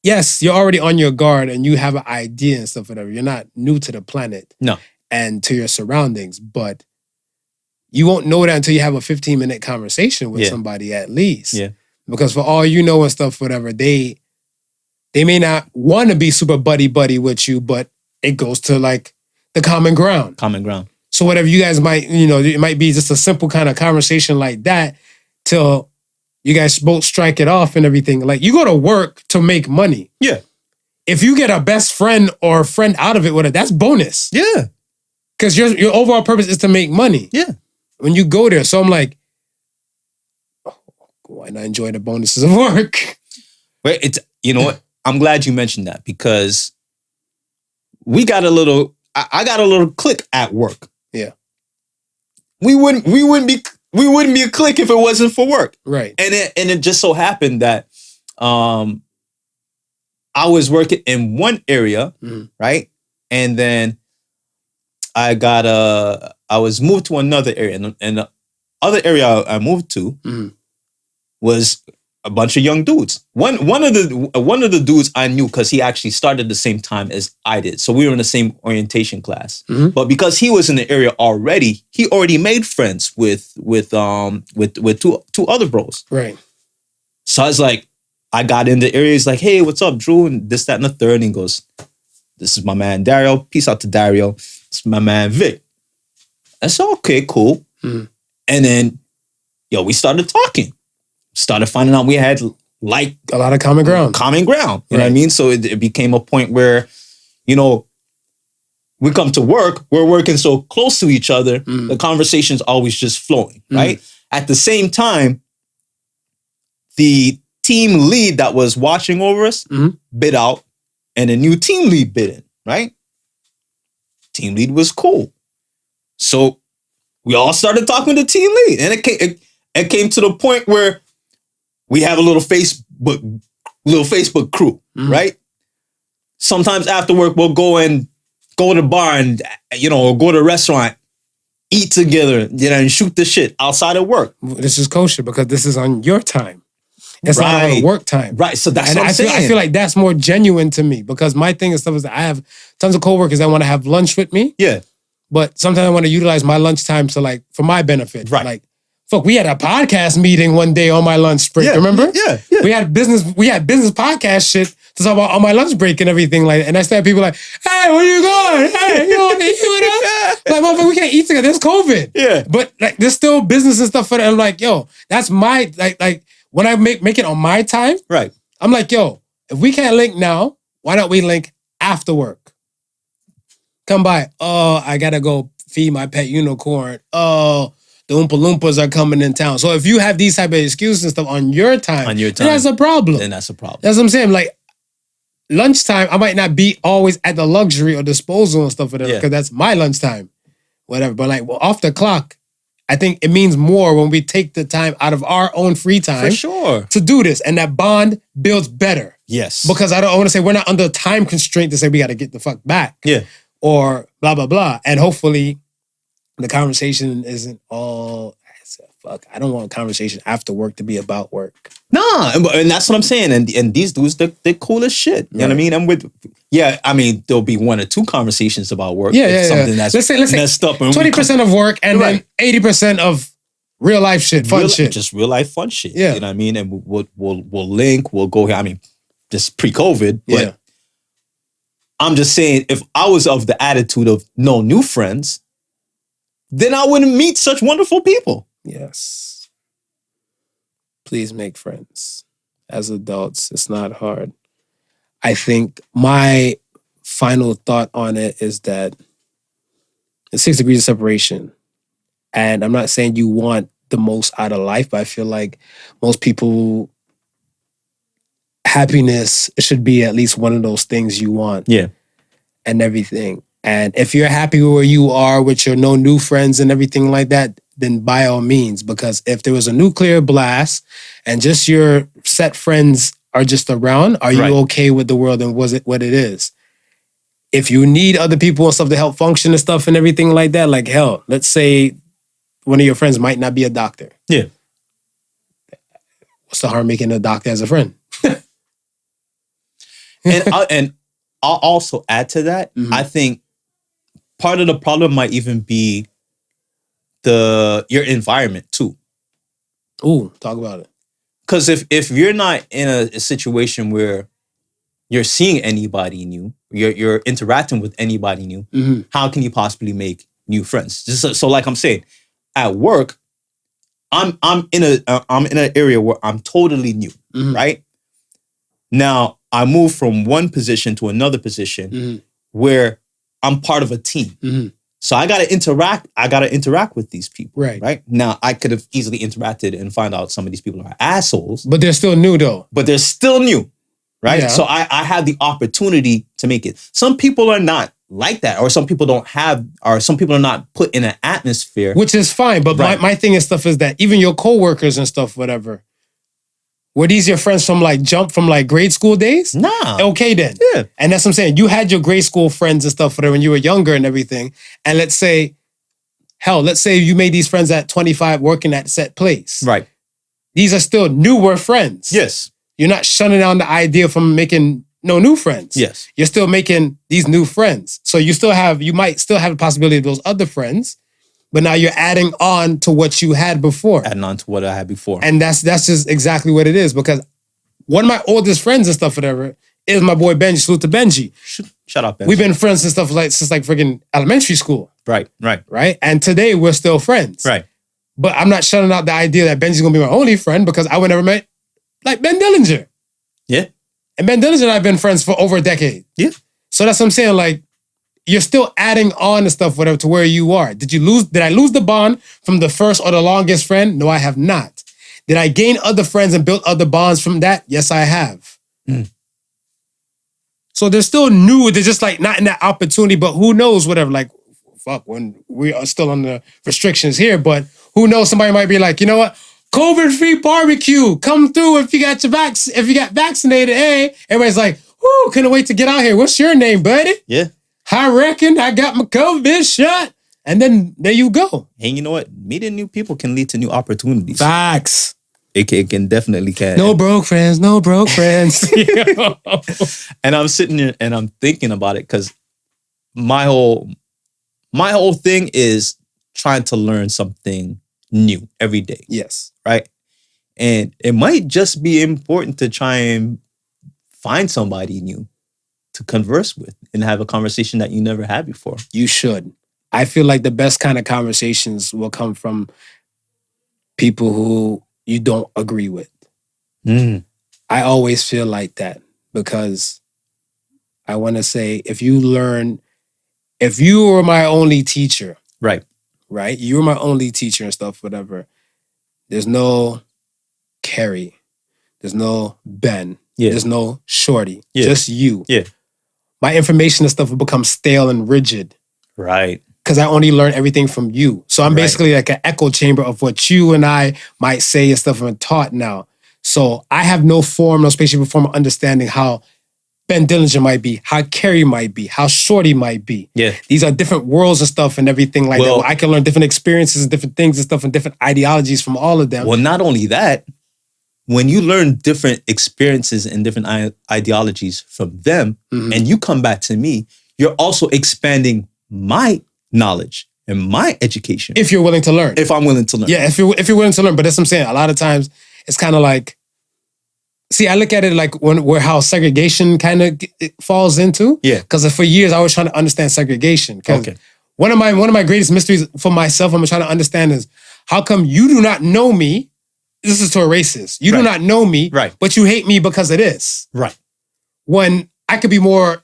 yes, you're already on your guard and you have an idea and stuff, whatever. You're not new to the planet. No. And to your surroundings, but you won't know that until you have a 15-minute conversation with somebody at least. Yeah. Because for all you know and stuff, whatever, they may not want to be super buddy with you, but it goes to like the common ground. Common ground. So whatever you guys might, it might be just a simple kind of conversation like that till you guys both strike it off and everything. Like you go to work to make money. Yeah. If you get a best friend or friend out of it, that's bonus. Yeah. Because your overall purpose is to make money. Yeah. When you go there. So I'm like, why not enjoy the bonuses of work? But it's, you know what? I'm glad you mentioned that because we got a little, I got a little clique at work. Yeah. We wouldn't be a clique if it wasn't for work. Right. And it just so happened that I was working in one area, right? And then I was moved to another area. And the other area I moved to was a bunch of young dudes. One of the dudes I knew because he actually started the same time as I did. So we were in the same orientation class. But because he was in the area already, he already made friends with two other bros. Right. So I was like, I got in the area. He's like, "Hey, what's up, Drew?" And this, that, and the third. And he goes, "This is my man Dario. Peace out to Dario. This is my man Vic." I said, "Okay, cool." And then, we started talking. Started finding out we had like a lot of common ground. You know what I mean? So it became a point where, we come to work, we're working so close to each other, the conversation's always just flowing, right? At the same time, the team lead that was watching over us bid out and a new team lead bid in, right? Team lead was cool. So we all started talking to the team lead and it came to the point where we have a little Facebook crew, right? Sometimes after work, we'll go to the bar and, go to a restaurant, eat together, and shoot the shit outside of work. This is kosher because this is on your time. It's not on work time. Right. So that's what I'm saying. I feel like that's more genuine to me because my thing and stuff is that I have tons of coworkers that want to have lunch with me. Yeah. But sometimes I want to utilize my lunchtime to for my benefit. Right. Like, fuck, we had a podcast meeting one day on my lunch break. Remember? Yeah. We had business podcast shit to talk about on my lunch break and everything like that. And I started people like, "Hey, where you going? Hey, you want to eat with us?" Like, motherfucker, we can't eat together. There's COVID. Yeah. But like, there's still business and stuff for that. I'm like, yo, that's my like when I make it on my time. Right. I'm like, yo, if we can't link now, why don't we link after work? Come by. Oh, I gotta go feed my pet unicorn. Oh, the Oompa Loompas are coming in town. So if you have these type of excuses and stuff on your time, then that's a problem. That's what I'm saying. Like lunchtime, I might not be always at the luxury or disposal and stuff whatever because that's my lunchtime, whatever. But like off the clock, I think it means more when we take the time out of our own free time for sure to do this, and that bond builds better. Yes, because I want to say we're not under time constraint to say we got to get the fuck back. Yeah, or blah blah blah, and hopefully the conversation isn't all, fuck, I don't want a conversation after work to be about work. Nah, and that's what I'm saying. And these dudes, they're cool as shit. You know what I mean? There'll be 1 or 2 conversations about work. Yeah. Something that's let's say messed up. And 20% of work and then 80% of Real life shit, fun shit. Just real life fun shit. Yeah. You know what I mean? And we'll link, we'll go here. I mean, just pre-COVID, but Yeah. I'm just saying, if I was of the attitude of no new friends, then I wouldn't meet such wonderful people. Yes. Please make friends. As adults, it's not hard. I think my final thought on it is that it's 6 degrees of separation. And I'm not saying you want the most out of life, but I feel like most people, happiness should be at least one of those things you want. Yeah. And everything. And if you're happy where you are with your no new friends and everything like that, then by all means, because if there was a nuclear blast and just your set friends are just around, are you Right. okay with the world and was it what it is? If you need other people and stuff to help function and stuff and everything like that, like hell, let's say one of your friends might not be a doctor. Yeah. What's the harm making a doctor as a friend? And I'll also add to that. Mhm. I think part of the problem might even be your environment too. Ooh, talk about it. Because if you're not in a situation where you're seeing anybody new, you're interacting with anybody new, Mhm. how can you possibly make new friends? So like I'm saying, at work, I'm in an area where I'm totally new, Mhm. right? Now I move from one position to another position Mhm. where I'm part of a team. Mhm. So I gotta interact with these people. Right. Right. Now I could have easily interacted and find out some of these people are assholes, But they're still new though. but they're still new. Right. Yeah. So I had the opportunity to make it. Some people are not like that, or some people are not put in an atmosphere. Which is fine. But Right. my thing and stuff is that even your coworkers and stuff, whatever, were these your friends from like grade school days? Nah. Okay then. Yeah. And that's what I'm saying. You had your grade school friends and stuff whatever when you were younger and everything. And let's say you made these friends at 25 working at set place. Right. These are still newer friends. Yes. You're not shutting down the idea from making no new friends. Yes. You're still making these new friends. So you might still have the possibility of those other friends, but now you're adding on to what you had before. Adding on to what I had before. And that's just exactly what it is. Because one of my oldest friends and stuff, whatever, is my boy Benji. Salute to Benji. Shut up, Ben. We've been friends and stuff since freaking elementary school. Right. Right? And today we're still friends. Right. But I'm not shutting out the idea that Benji's gonna be my only friend because I would never met like Ben Dillinger. Yeah. And Ben Dillinger and I have been friends for over a decade. Yeah. So that's what I'm saying. Like, you're still adding on to stuff, whatever, to where you are. Did I lose the bond from the first or the longest friend? No, I have not. Did I gain other friends and build other bonds from that? Yes, I have. Mm. So they're still new. They're just like not in that opportunity, but who knows, whatever. Like, fuck, when we are still under restrictions here, but who knows, somebody might be like, you know what? COVID-free barbecue. Come through if you got vaccinated. Hey, everybody's like, whoo, couldn't wait to get out here. What's your name, buddy? Yeah. I reckon I got my COVID shot. And then there you go. And you know what? Meeting new people can lead to new opportunities. Facts. It can definitely can. No broke friends. And I'm sitting here and I'm thinking about it because my whole thing is trying to learn something new every day. Yes. Right. And it might just be important to try and find somebody new to converse with and have a conversation that you never had before. You should. I feel like the best kind of conversations will come from people who you don't agree with. Mm. I always feel like that because I want to say if you were my only teacher, Right. right? You were my only teacher and stuff, whatever. There's no Carrie. There's no Ben. Yeah. There's no Shorty. Yeah. Just you. Yeah. My information and stuff will become stale and rigid Right. because I only learn everything from you. So I'm Right. basically like an echo chamber of what you and I might say and stuff I'm taught now. So I have no space, shape, or form of understanding how Ben Dillinger might be, how Carrie might be, how Shorty might be. Yeah. These are different worlds and stuff and everything like that. Well- Where I can learn different experiences and different things and stuff and different ideologies from all of them. Well, not only that, when you learn different experiences and different ideologies from them, Mhm. and you come back to me, you're also expanding my knowledge in my education. If you're willing to learn. If I'm willing to learn. Yeah, if you're willing to learn. But that's what I'm saying. A lot of times it's kind of like, see, I look at it like where how segregation kind of falls into. Yeah. Because for years I was trying to understand segregation. Okay. One of my greatest mysteries for myself, I'm trying to understand is how come you do not know me? This is to a racist. You do not know me, but you hate me because of this. Right. When I could be more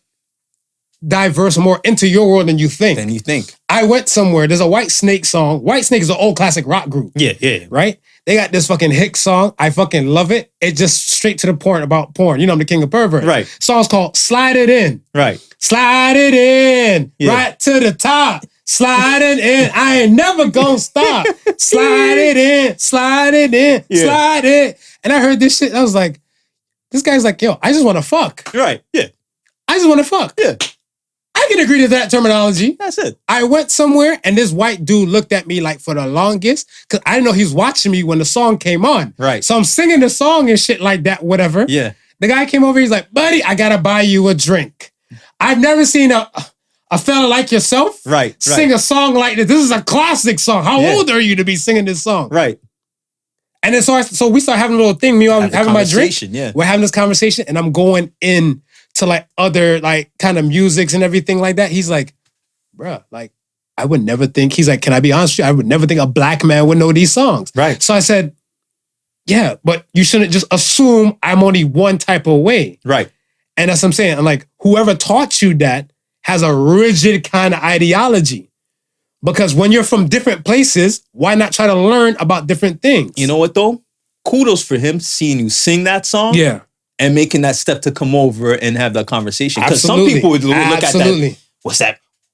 diverse, more into your world than you think. I went somewhere. There's a White Snake song. White Snake is an old classic rock group. Yeah. Right? They got this fucking hick song. I fucking love it. It just straight to the point about porn. You know, I'm the king of pervert. Right. Song's called Slide It In. Right. Slide it in. Yeah. Right to the top. Slide it in. I ain't never gonna stop. Slide it in. Slide it in. Yeah. Slide it. And I heard this shit. I was like, this guy's like, yo, I just want to fuck. Right. Yeah. I just want to fuck. Yeah. I can agree to that terminology. That's it. I went somewhere and this white dude looked at me like for the longest because I didn't know he was watching me when the song came on. Right. So I'm singing the song and shit like that, whatever. Yeah. The guy came over, he's like, buddy, I gotta buy you a drink. I've never seen a fella like yourself sing a song like this. This is a classic song. How old are you to be singing this song? Right. And then so we start having a little thing. Me, I'm having my drink. Yeah. We're having this conversation and I'm going in to like other like kind of musics and everything like that. He's like, bruh, like I would never think, he's like, can I be honest with you? I would never think a black man would know these songs. Right. So I said, yeah, but you shouldn't just assume I'm only one type of way. Right. And that's what I'm saying. I'm like, whoever taught you that has a rigid kind of ideology. Because when you're from different places, why not try to learn about different things? You know what though? Kudos for him seeing you sing that song. Yeah. And making that step to come over and have that conversation. Because some people would look at that.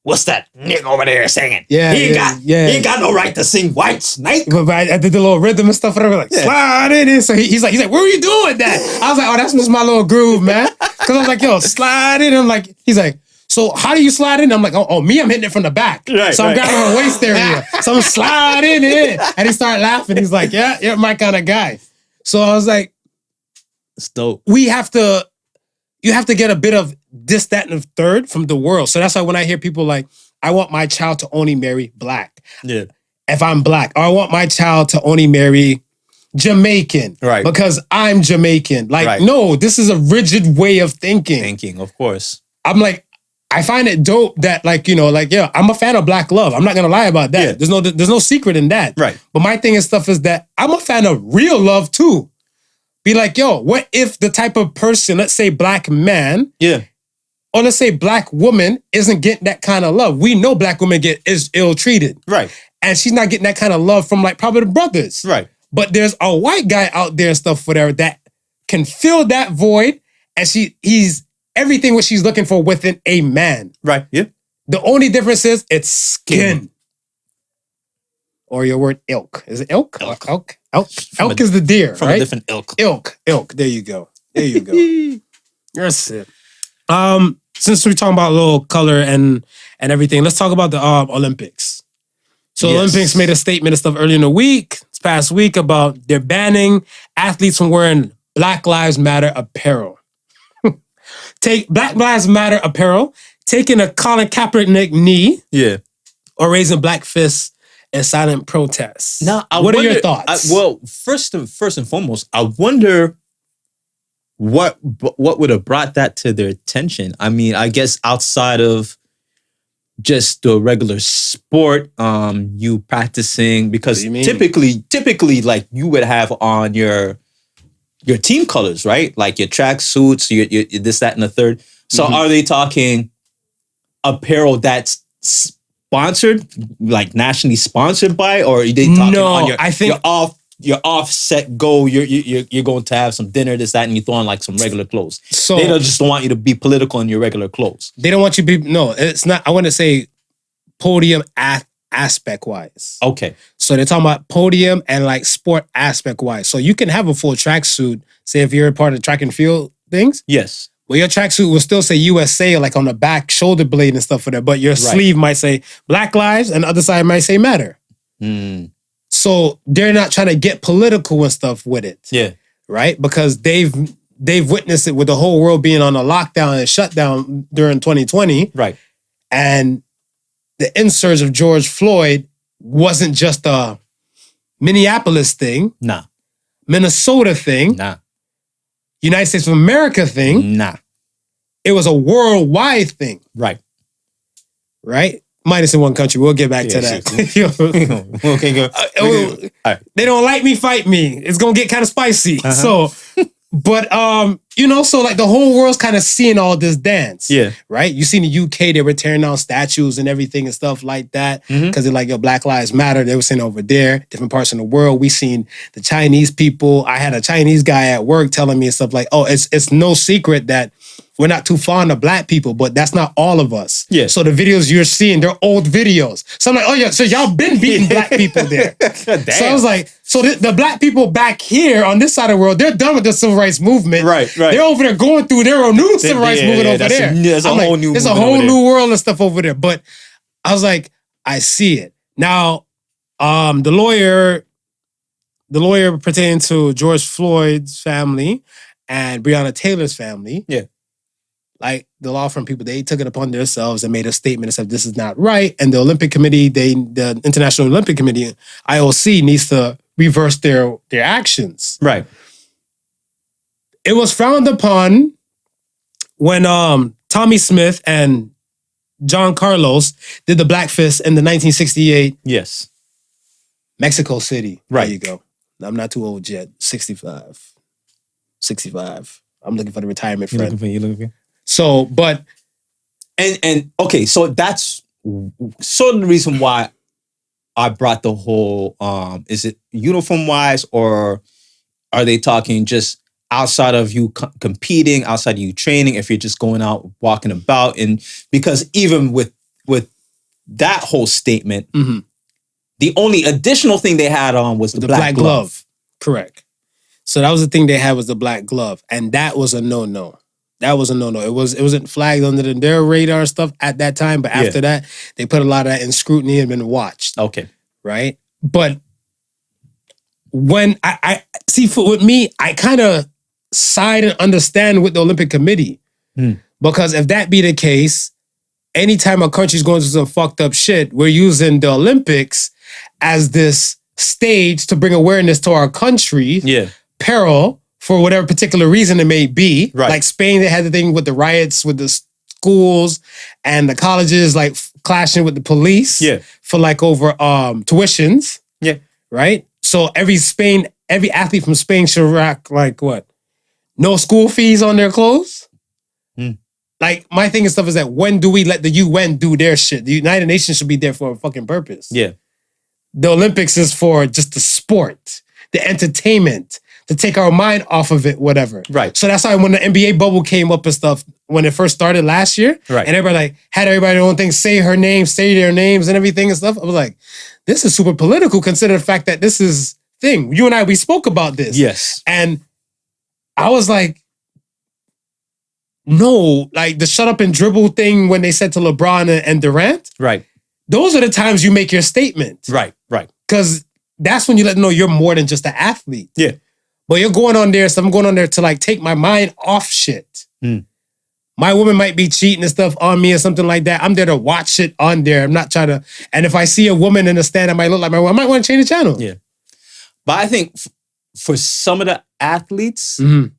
What's that nigga over there singing? Yeah. He ain't got no right to sing White Snake. But I did the little rhythm and stuff, whatever, like, slide it in. So he's like, where were you doing that? I was like, oh, that's just my little groove, man. Because I was like, yo, slide it. I'm like, he's like, so how do you slide in? I'm like, oh, me, I'm hitting it from the back. Right, so I'm grabbing her waist area. So I'm sliding in. And he started laughing. He's like, yeah, you're my kind of guy. So I was like, it's dope. You have to get a bit of this, that, and the third from the world. So that's why when I hear people like, I want my child to only marry black. Yeah. If I'm black. Or I want my child to only marry Jamaican. Right. Because I'm Jamaican. Like, no, this is a rigid way of thinking. Of course. I'm like, I find it dope that like, you know, like, yeah, I'm a fan of black love. I'm not going to lie about that. Yeah. There's no secret in that. Right. But my thing and stuff is that I'm a fan of real love too. Be like, yo, what if the type of person, let's say black man, or let's say black woman isn't getting that kind of love. We know black women is ill-treated. Right. And she's not getting that kind of love from like probably the brothers. Right. But there's a white guy out there and stuff whatever that can fill that void and he's everything what she's looking for within a man. Right. Yeah. The only difference is it's skin. Or your word ilk. Is it ilk? Elk? Elk is the deer, from right? A different ilk. Ilk. There you go. That's it. Since we're talking about a little color and everything, let's talk about the Olympics. So Olympics made a statement and stuff earlier in the week, this past week, about they're banning athletes from wearing Black Lives Matter apparel. Black Lives Matter apparel, taking a Colin Kaepernick knee, or raising black fists in silent protests. Now, what are your thoughts? First and foremost, I wonder what would have brought that to their attention. I mean, I guess outside of just the regular sport, you practicing, because typically, like you would have on your team colors, right? Like your track suits, your this, that, and the third. So are they talking apparel that's sponsored, like nationally sponsored by, or are they talking on I think your offset go, you're going to have some dinner, this, that, and you throw on like some regular clothes. So they don't want you to be political in your regular clothes. They don't want you to be, no, it's not, I want to say podium aspect wise. Okay. So they're talking about podium and like sport aspect wise. So you can have a full tracksuit, say if you're a part of track and field things. Yes. Well, your tracksuit will still say USA like on the back shoulder blade and stuff for that, but your sleeve might say Black Lives and the other side might say Matter. So they're not trying to get political and stuff with it. Yeah. Right? Because they've witnessed it with the whole world being on a lockdown and shutdown during 2020. Right. And the insurge of George Floyd wasn't just a Minneapolis thing, Nah. Minnesota thing, Nah. United States of America thing. Nah. It was a worldwide thing, Right. right? Minus in one country. We'll get back to Yeah, that. Okay, go. All right. They don't like me, fight me. It's gonna get kind of spicy. So, but so like the whole world's kind of seeing all this dance. Yeah. Right? You see in the UK, they were tearing down statues and everything and stuff like that. Because they're like, yo, Black Lives Matter. They were saying over there, different parts of the world. We seen the Chinese people. I had a Chinese guy at work telling me and stuff like, oh, it's no secret that we're not too fond of black people, but that's not all of us. Yeah. So the videos you're seeing, they're old videos. So I'm like, oh yeah, so y'all been beating black people there. So I was like, so the black people back here on this side of the world, they're done with the civil rights movement. Right. They're over there going through their own new civil rights movement over there. There's a whole new There's a whole new world of stuff over there. But I was like, I see it. Now, the lawyer pertaining to George Floyd's family and Breonna Taylor's family. Yeah. Like the law firm people, they took it upon themselves and made a statement and said this is not right. And the Olympic Committee, the International Olympic Committee, IOC, needs to reverse their actions. Right. It was frowned upon when Tommy Smith and John Carlos did the Black Fist in the 1968 Yes. Mexico City. Right. There you go. I'm not too old yet. 65. I'm looking for the retirement friend. You looking for? So, but And okay, so that's sort of the reason why I brought the whole is it uniform wise, or are they talking just outside of you competing, outside of you training, if you're just going out walking about? And because even with that whole statement, the only additional thing they had on was the black glove. Correct. So that was the thing they had, was the black glove, and that was a no-no. That was a no-no. It wasn't flagged under their radar stuff at that time, but after that, they put a lot of that in scrutiny and been watched. Okay. Right? But when I see, with me, I kind of side and understand with the Olympic Committee. Because if that be the case, anytime a country's going through some fucked up shit, we're using the Olympics as this stage to bring awareness to our country. Yeah. Peril, for whatever particular reason it may be. Right. Like Spain, they had the thing with the riots with the schools and the colleges like clashing with the police. Yeah. For like over tuitions. Yeah. Right? So every athlete from Spain should rock like what? No school fees on their clothes? Like my thing and stuff is that when do we let the UN do their shit? The United Nations should be there for a fucking purpose. Yeah. The Olympics is for just the sport, the entertainment, to take our mind off of it, whatever. Right. So that's why when the NBA bubble came up and stuff, when it first started last year, Right. and everybody had their own thing, say her name, say their names and everything and stuff, I was like, this is super political, considering the fact that this is thing. You and I, we spoke about this. Yes. And I was like, no, like the shut up and dribble thing when they said to LeBron and Durant, Right. those are the times you make your statement. Right. Right. Because that's when you let them know you're more than just an athlete. Yeah. But you're going on there, so I'm going on there to like take my mind off shit. My woman might be cheating and stuff on me or something like that. I'm there to watch it on there. I'm not trying to, and if I see a woman in the stand that might look like my woman, I might want to change the channel. Yeah. But I think for some of the athletes, to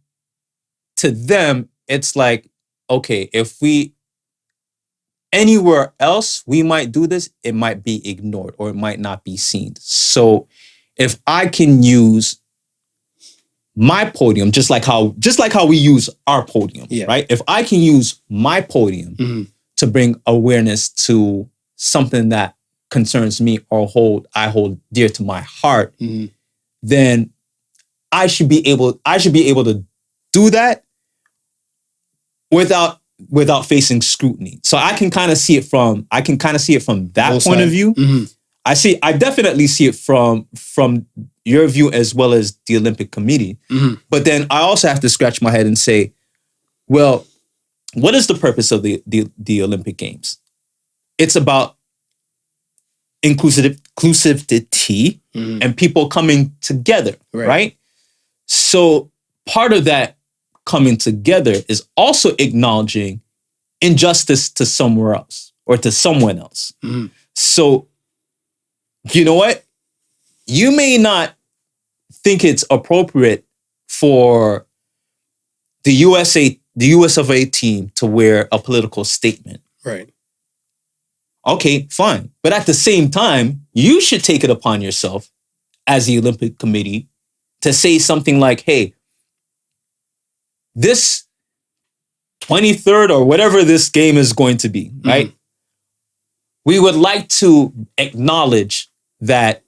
them, it's like, okay, if we anywhere else we might do this, it might be ignored or it might not be seen. So if I can use my podium, just like how we use our podium, right? If I can use my podium to bring awareness to something that concerns me or I hold dear to my heart, then I should be able to do that without facing scrutiny. So I can kind of see it from that Both point of sides. view. I definitely see it from your view as well as the Olympic Committee. But then I also have to scratch my head and say, well, what is the purpose of the Olympic Games? It's about inclusivity and people coming together, right? So part of that coming together is also acknowledging injustice to somewhere else or to someone else. So, you know what? You may not think it's appropriate for the US of A team to wear a political statement. Right. Okay, fine. But at the same time, you should take it upon yourself as the Olympic Committee to say something like, hey, this 23rd or whatever this game is going to be, right? We would like to acknowledge that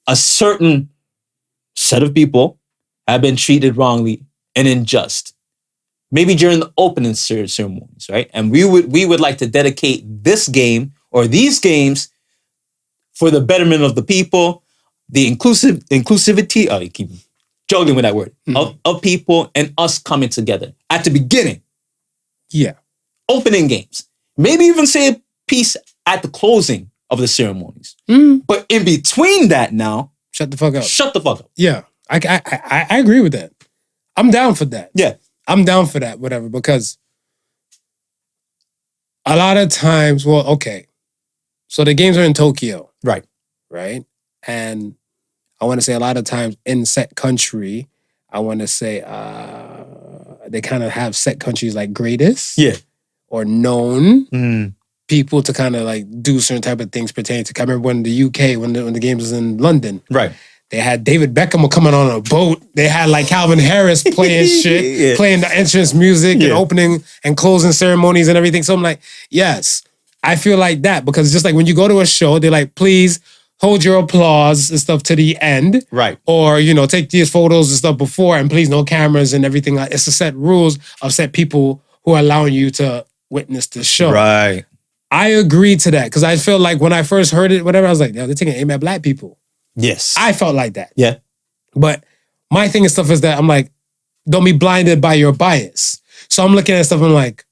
a certain set of people have been treated wrongly and unjust. Maybe during the opening ceremonies, right? And we would like to dedicate this game or these games for the betterment of the people, the inclusivity, I keep juggling with that word, of people and us coming together at the beginning. Yeah. Opening games. Maybe even say a piece at the closing of the ceremonies. But in between that now, shut the fuck up. Shut the fuck up. Yeah. I agree with that. I'm down for that. Yeah. I'm down for that, whatever, because a lot of times, well, okay. So the games are in Tokyo. Right. Right? And I want to say a lot of times in set country, I want to say they kind of have set countries like greatest. Yeah. Or known people to kind of like do certain type of things pertaining to. I remember when the UK, when the games was in London. Right. They had David Beckham coming on a boat. They had like Calvin Harris playing shit, playing the entrance music and opening and closing ceremonies and everything. So I'm like, yes, I feel like that because just like when you go to a show, they're like, please hold your applause and stuff to the end. Right. Or, take these photos and stuff before and please no cameras and everything. It's a set rules of set people who are allowing you to witness the show. Right. I agree to that because I feel like when I first heard it, whatever, I was like, yo, they're taking aim at black people. Yes. I felt like that. Yeah. But my thing and stuff is that I'm like, don't be blinded by your bias. So I'm looking at stuff, I'm like,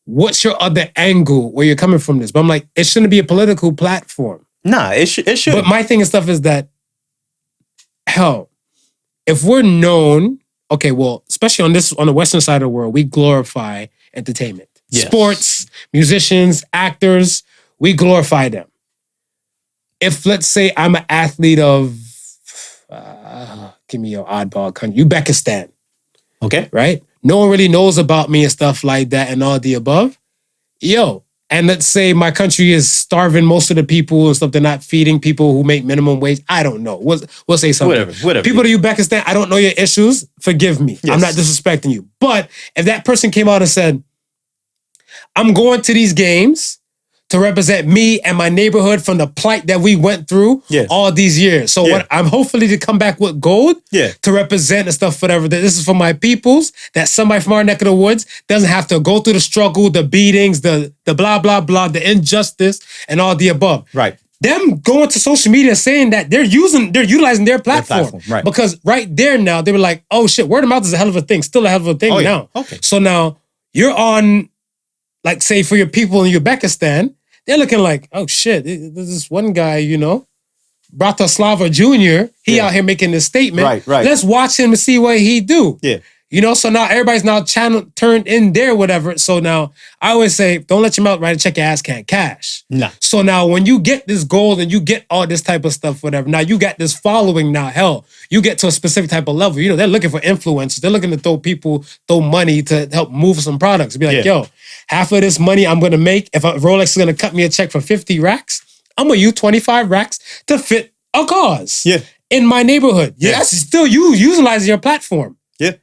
what's your other angle where you're coming from this? But I'm like, it shouldn't be a political platform. Nah, it should. But my thing and stuff is that, hell, if we're known, okay, well, especially on the Western side of the world, we glorify entertainment. Yes. Sports, musicians, actors, we glorify them. If, let's say, I'm an athlete of, give me your oddball country, Uzbekistan. Okay. Right? No one really knows about me and stuff like that and all the above. Yo, and let's say my country is starving most of the people and stuff. They're not feeding people who make minimum wage. I don't know. We'll say something. Whatever. People to Uzbekistan, I don't know your issues. Forgive me. Yes. I'm not disrespecting you. But if that person came out and said, I'm going to these games to represent me and my neighborhood from the plight that we went through all these years. So what I'm hopefully to come back with gold to represent and stuff, whatever. That this is for my peoples, that somebody from our neck of the woods doesn't have to go through the struggle, the beatings, the blah, blah, blah, the injustice, and all the above. Right. Them going to social media saying that they're utilizing their platform. Right. Because right there now, they were like, oh shit, word of mouth is a hell of a thing. Still a hell of a thing now. Okay. So now you're on, like say for your people in Uzbekistan, they're looking like, oh shit, there's this one guy, Bratislava Jr., he out here making this statement. Right. Let's watch him and see what he do. Yeah. So now everybody's now turned in there, whatever. So now I always say, don't let your mouth right to check your ass can't cash. Nah. So now when you get this gold and you get all this type of stuff, whatever, now you got this following now, hell, you get to a specific type of level. They're looking for influencers. They're looking to throw money to help move some products. Be like, yo, half of this money I'm going to make, if Rolex is going to cut me a check for 50 racks, I'm going to use 25 racks to fit a cause in my neighborhood. Yeah. That's still you utilizing your platform. Yeah.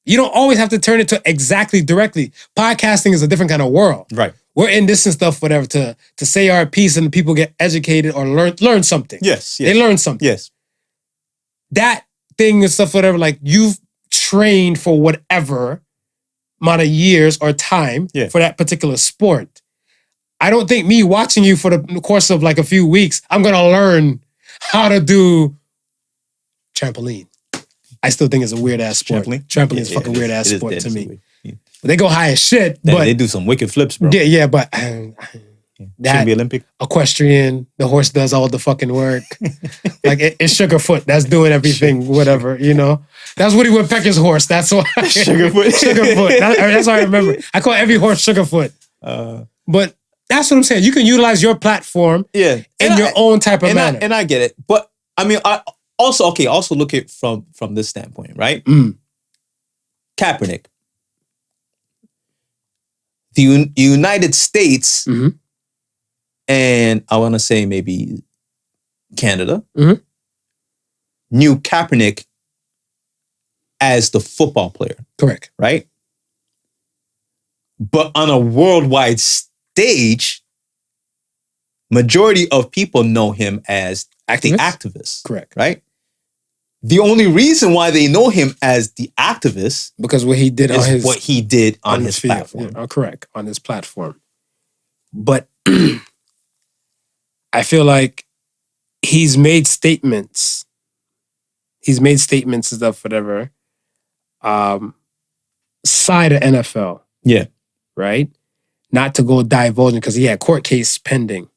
You don't always have to turn it to exactly directly. Podcasting is a different kind of world. Right. We're in this and stuff, whatever, to say our piece and people get educated or learn something. Yes. They learn something. Yes. That thing and stuff, whatever, like you've trained for whatever amount of years or time for that particular sport. I don't think me watching you for the course of like a few weeks, I'm going to learn how to do trampoline. I still think it's a weird ass sport. Trampoline is fucking weird ass sport to me. They go high as shit, but they do some wicked flips, bro. Yeah, but shouldn't be Olympic. Equestrian, the horse does all the fucking work. Like it's Sugarfoot that's doing everything, whatever, That's Woody Woodpecker's horse. That's why Sugarfoot. Sugarfoot. That's what I remember. I call every horse Sugarfoot. But that's what I'm saying. You can utilize your platform Yeah. in your own type of manner. And I get it. But I mean, I also look at it from this standpoint, right? Kaepernick. The United States and I want to say maybe Canada knew Kaepernick as the football player. Correct. Right? But on a worldwide stage, majority of people know him as the activist. Correct. Right? The only reason why they know him as the activist because what he did is what he did on his field. platform. Yeah, correct. On his platform. But I feel like he's made statements. He's made statements and stuff, whatever. Side of NFL. Yeah. Right? Not to go divulging because he had court case pending,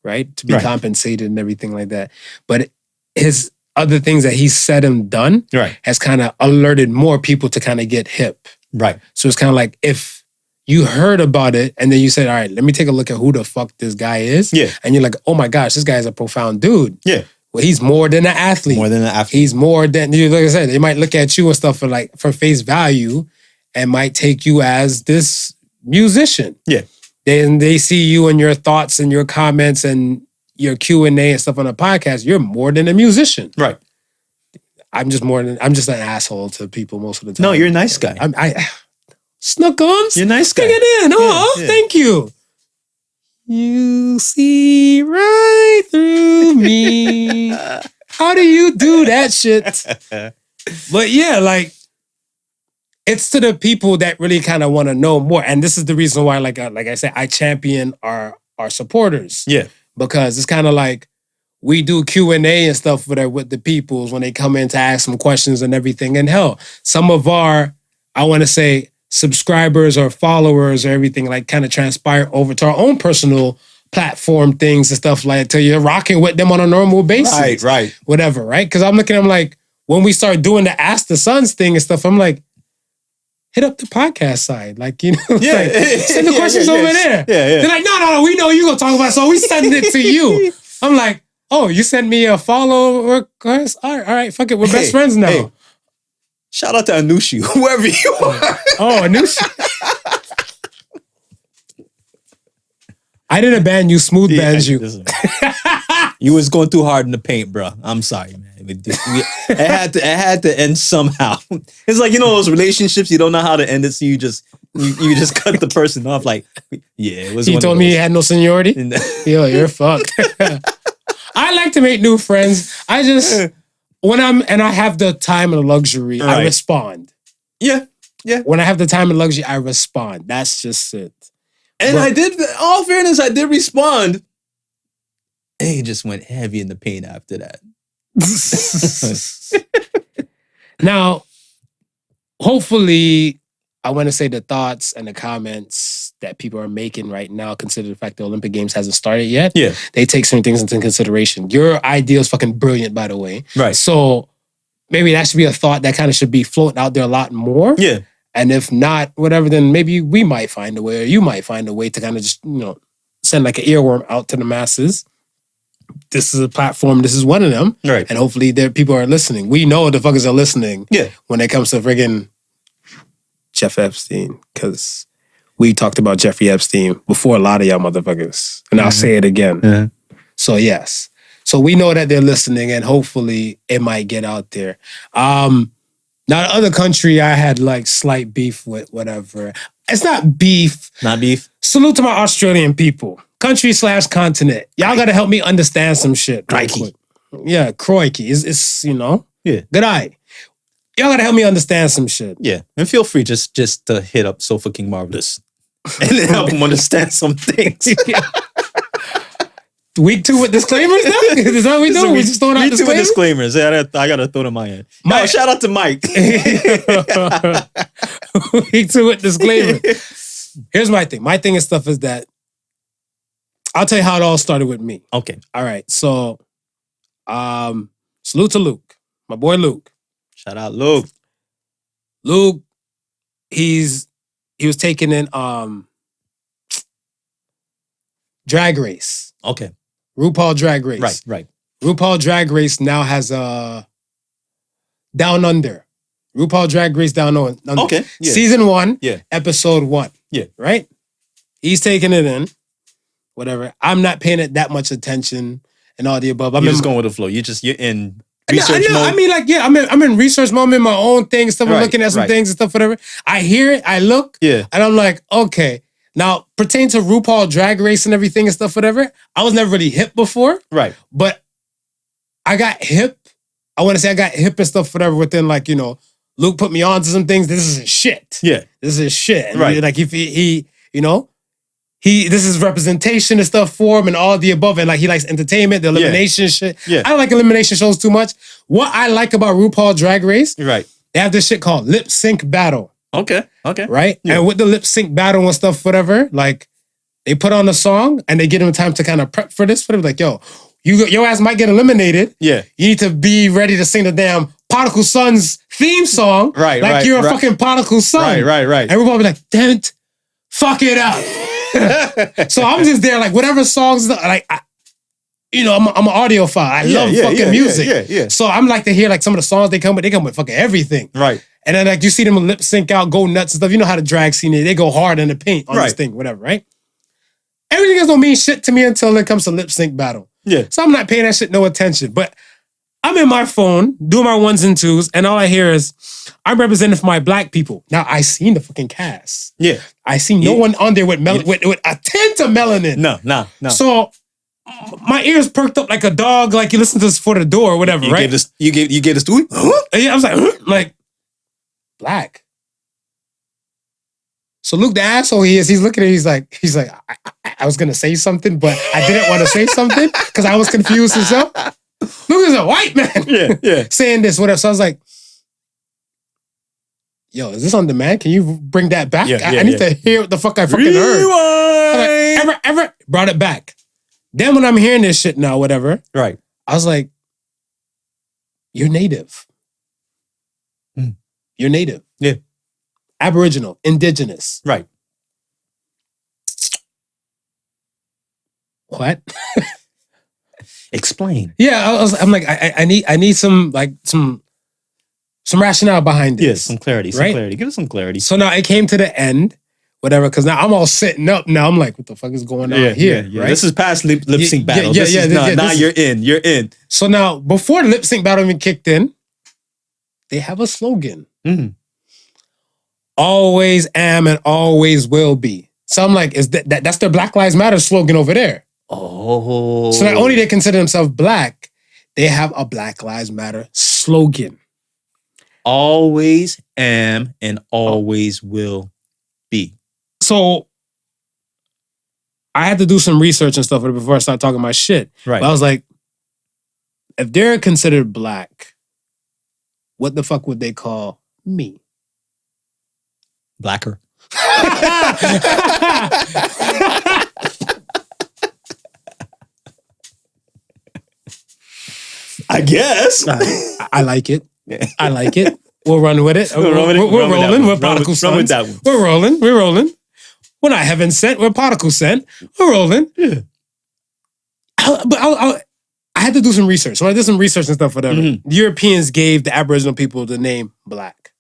right? To be compensated and everything like that. But his other things that he's said and done has kind of alerted more people to kind of get hip. Right. So it's kind of like if you heard about it and then you said, all right, let me take a look at who the fuck this guy is. Yeah. And you're like, oh my gosh, this guy is a profound dude. Yeah. Well, he's more than an athlete. More than an athlete. He's more than, like I said, they might look at you and stuff for face value and might take you as this musician. Yeah. Then they see you and your thoughts and your comments and your Q&A and stuff on a podcast. You're more than a musician. Right. I'm just an asshole to people most of the time. No, you're a nice guy. I Snookums. You're a nice guy. Stick it in. Oh, Yeah. Thank you. You see right through me. How do you do that shit? But yeah, like, it's to the people that really kind of want to know more. And this is the reason why, like I said, I champion our supporters. Yeah. Because it's kind of like we do Q&A and stuff with the peoples when they come in to ask some questions and everything. And hell, some of our, I want to say, subscribers or followers or everything like kind of transpire over to our own personal platform things and stuff like that till you're rocking with them on a normal basis. Right. Whatever, right? Because I'm looking at them like, when we start doing the Ask the Sons thing and stuff, I'm like, hit up the podcast side. Like, you know, Yeah. like, send the questions over there. Yeah. They're like, no, we know you gonna talk about it, so we send it to you. I'm like, oh, you send me a follow request? All right, fuck it, we're best friends now. Hey. Shout out to Anushi, whoever you are. Oh, Anushi. I didn't ban you, smooth banned you. Listen. You was going too hard in the paint, bro. I'm sorry, man. It had to end somehow. It's like, you know, those relationships, you don't know how to end it, so you just cut the person off. Like, yeah, it was. He told me he had no seniority. Yo, you're fucked. I like to make new friends. I just when I have the time and the luxury, I respond. Yeah. When I have the time and luxury, I respond. That's just it. And I did. All fairness, I did respond. And he just went heavy in the paint after that. Now, hopefully, I want to say the thoughts and the comments that people are making right now, consider the fact the Olympic Games hasn't started yet. Yeah. They take certain things into consideration. Your idea is fucking brilliant, by the way. Right. So maybe that should be a thought that kind of should be floating out there a lot more. Yeah. And if not, whatever, then maybe we might find a way, or you might find a way to kind of just, send like an earworm out to the masses. This is a platform. This is one of them. Right. And hopefully people are listening. We know the fuckers are listening. Yeah. When it comes to friggin' Jeff Epstein, because we talked about Jeffrey Epstein before a lot of y'all motherfuckers. And I'll say it again. Yeah. So yes. So we know that they're listening and hopefully it might get out there. Now, the other country I had like slight beef with, whatever. It's not beef. Not beef. Salute to my Australian people. Country/continent. Y'all got to help me understand some shit. Crikey. Yeah, crikey. It's Yeah. Good eye. Y'all got to help me understand some shit. Yeah. And feel free just to hit up Sofa King Marvelous and then help him understand some things. Week 2 with disclaimers now? Is that what we do? We just throwing out Week 2 with disclaimers? disclaimers. I got to throw them in. Mike. No, shout out to Mike. Week 2 with disclaimers. Here's my thing. My thing and stuff is that I'll tell you how it all started with me. Okay. All right. So, salute to Luke. My boy Luke. Shout out Luke. Luke, he was taking in Drag Race. Okay. RuPaul Drag Race. Right. RuPaul Drag Race now has a Down Under. RuPaul Drag Race Down Under. Okay. Yeah. Season 1, Yeah. episode 1. Yeah. Right? He's taking it in. Whatever. I'm not paying it that much attention and all the above. You're just going with the flow. You're in No, research mode. I mean, like, yeah, I'm in research mode. I'm in my own thing, stuff. I'm Right, looking at some right. things and stuff, whatever. I hear it, I look, Yeah. and I'm like, okay. Now, pertaining to RuPaul Drag Race and everything and stuff, whatever, I was never really hip before, Right. but I got hip. I want to say I got hip and stuff, whatever, within, like, Luke put me on to some things. This is shit. Yeah. This is shit. And Right. like, if he this is representation and stuff for him and all the above. And like, he likes entertainment, the elimination shit. Yeah. I don't like elimination shows too much. What I like about RuPaul Drag Race, Right. they have this shit called lip sync battle, Okay. right? Yeah. And with the lip sync battle and stuff, whatever, like they put on a song and they give them time to kind of prep for this. Whatever, like, yo, your ass might get eliminated. Yeah. You need to be ready to sing the damn Podical Son's theme song. Right, Like right, you're a right. fucking Podical Son. Right. And RuPaul be like, damn it, fuck it up. So I'm just there, like, whatever songs, like, I'm an audiophile. I love fucking music. Yeah. So I'm like to hear like some of the songs they come with fucking everything. Right. And then like you see them lip sync out, go nuts and stuff. You know how the drag scene is. They go hard in the paint on this Right. thing, whatever, right? Everything else don't mean shit to me until it comes to lip sync battle. Yeah. So I'm not paying that shit no attention. But I'm in my phone, doing my ones and twos, and all I hear is, I'm representing for my black people. Now, I seen the fucking cast. Yeah. I see no one on there with a tint of melanin. No. So my ears perked up like a dog, like you listen to this for the door or whatever, You right? gave this to Yeah, I was like, like, black. So Luke, the asshole he is, he's looking at it, he's like, I was gonna say something, but I didn't want to say something because I was confused and stuff. Luke is a white man. Yeah. saying this, whatever. So I was like, yo, is this on demand? Can you bring that back? I need to hear what the fuck I fucking heard. I was like, ever brought it back. Then when I'm hearing this shit now, whatever, Right. I was like, you're native. You're native. Yeah. Aboriginal, indigenous. Right. What? Explain. Yeah, I'm like, I need some rationale behind this. Yeah, some clarity. right? Clarity. Give us some clarity. So now it came to the end, whatever, because now I'm all sitting up. Now I'm like, what the fuck is going on here? Yeah. Right? This is past lip sync battle. Now you're in. You're in. So now, before the lip sync battle even kicked in, they have a slogan. Mhm. Always am and always will be. So I'm like, is that's their Black Lives Matter slogan over there? Oh. So not only they consider themselves black, they have a Black Lives Matter slogan. Always am and always will be. So I had to do some research and stuff before I started talking my shit. Right. But I was like, if they're considered black, what the fuck would they call me? Blacker. I guess. I like it. Yeah. I like it. We'll run with it. We'll run with it. We're Run with that rolling. one. We're Podical Run with Sons. that one. We're rolling. We're rolling. We're not heaven sent. We're Podical sent. We're rolling. Yeah. I had to do some research. So I did some research and stuff, whatever. Mhm. Europeans gave the Aboriginal people the name black,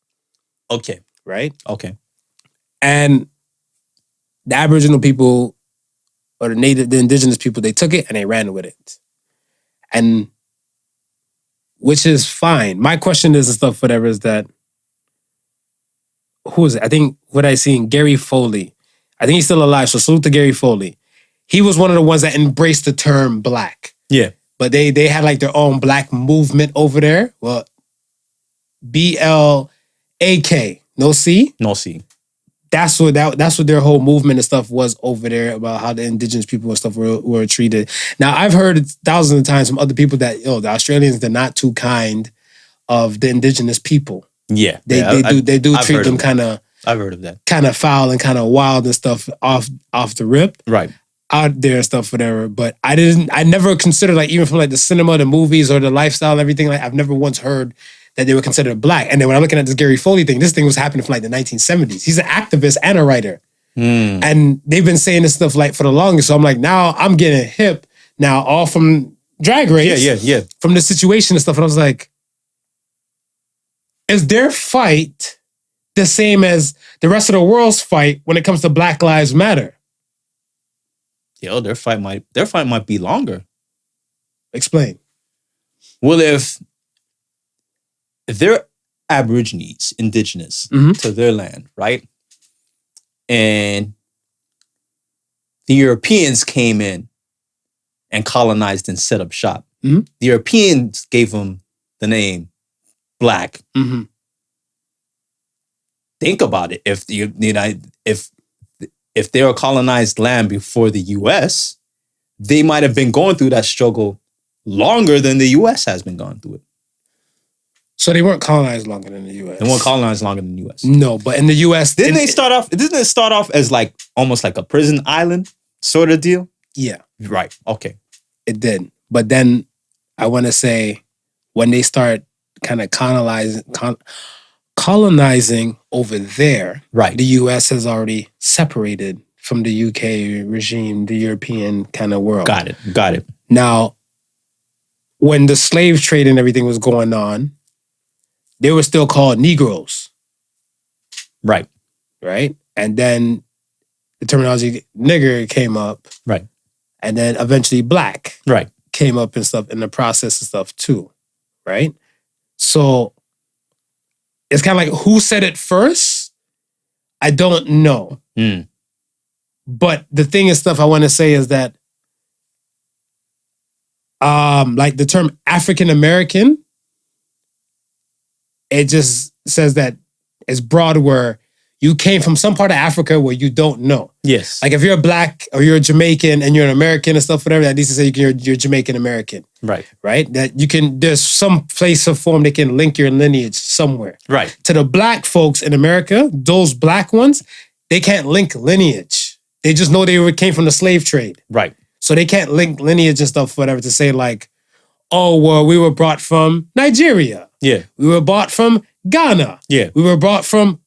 Okay. right? Okay. And the Aboriginal people or the indigenous people, they took it and they ran with it. And which is fine. My question is and stuff, whatever, is that who is it? I think what I seen, Gary Foley. I think he's still alive. So salute to Gary Foley. He was one of the ones that embraced the term black. Yeah. But they had like their own black movement over there. Well, BLAK, no C. No C. That's what their whole movement and stuff was over there about how the indigenous people and stuff were treated. Now I've heard thousands of times from other people that the Australians, they're not too kind of the indigenous people. Yeah. They do I've treat heard them of that. kind of I've heard of that. foul and kind of wild and stuff off the rip. Right. Out there and stuff, whatever. But I never considered, like, even from like the cinema, the movies, or the lifestyle and everything, like I've never once heard that they were considered black. And then when I'm looking at this Gary Foley thing, this thing was happening from like the 1970s. He's an activist and a writer. And they've been saying this stuff like for the longest. So I'm like, now I'm getting hip now, all from Drag Race. Yeah. From the situation and stuff. And I was like, is their fight the same as the rest of the world's fight when it comes to Black Lives Matter? Yo, their fight might be longer. Explain. Well, if they're Aborigines, indigenous to their land, right? And the Europeans came in and colonized and set up shop. The Europeans gave them the name Black. Think about it. If if they were colonized land before the U.S., they might have been going through that struggle longer than the U.S. has been going through it. So they weren't colonized longer than the U.S. They weren't colonized longer than the U.S. No, but in the U.S. Didn't it start off as like almost like a prison island sort of deal? Yeah. Right. Okay. It did. But then I want to say when they start kind of colonizing over there, right, the U.S. has already separated from the U.K. regime, the European kind of world. Got it. Now, when the slave trade and everything was going on, they were still called Negroes. Right. Right? And then the terminology nigger came up. Right. And then eventually black right. came up and stuff in the process and stuff too. Right? So it's kind of like who said it first? I don't know. But the thing is stuff I want to say is that like the term African American, it just says that it's broad where you came from some part of Africa where you don't know. Yes. Like if you're black or you're a Jamaican and you're an American and stuff, whatever, that needs to say you're Jamaican American. Right. Right? That you can, there's some place or form that can link your lineage somewhere. Right. To the black folks in America, those black ones, they can't link lineage. They just know they came from the slave trade. Right. So they can't link lineage and stuff, whatever, to say like, oh, well, we were brought from Nigeria. Yeah. We were brought from Ghana. Yeah. We were brought from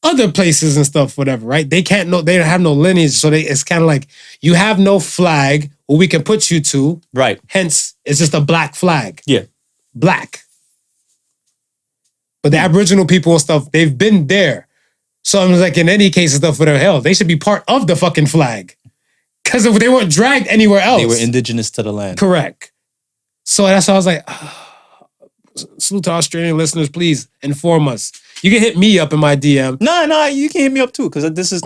other places and stuff, whatever, right? They can't know, they don't have no lineage. So it's kind of like, you have no flag where we can put you to. Right. Hence, it's just a black flag. Yeah. Black. But the Aboriginal people and stuff, they've been there. So I'm like, in any case and stuff, whatever, hell, they should be part of the fucking flag. Because if they weren't dragged anywhere else. They were indigenous to the land. Correct. So that's why I was like, salute to Australian listeners, please inform us. You can hit me up in my DM. No, you can hit me up too, because this is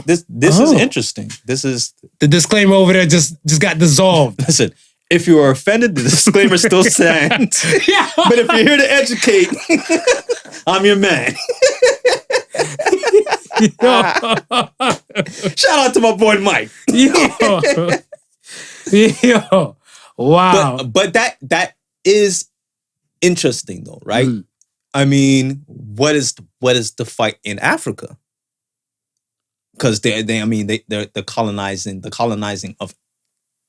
interesting. This is the disclaimer over there just got dissolved. Listen, if you are offended, the disclaimer still stands. Yeah. But if you're here to educate, I'm your man. Shout out to my boy Mike. Yo. Wow. But that is interesting though, right? I mean, what is the fight in Africa? Because they're the colonizing of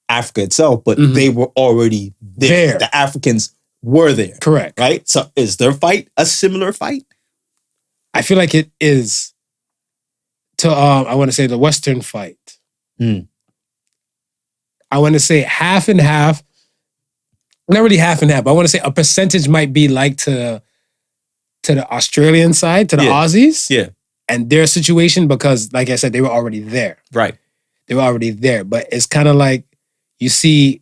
Africa itself, but they were already there. The Africans were there. Correct. Right? So is their fight a similar fight? I feel like it is to I want to say the Western fight. I want to say half and half. Not really half and half, but I want to say a percentage might be like to the Australian side, to the Aussies. Yeah. And their situation, because like I said, they were already there. Right. They were already there. But it's kind of like you see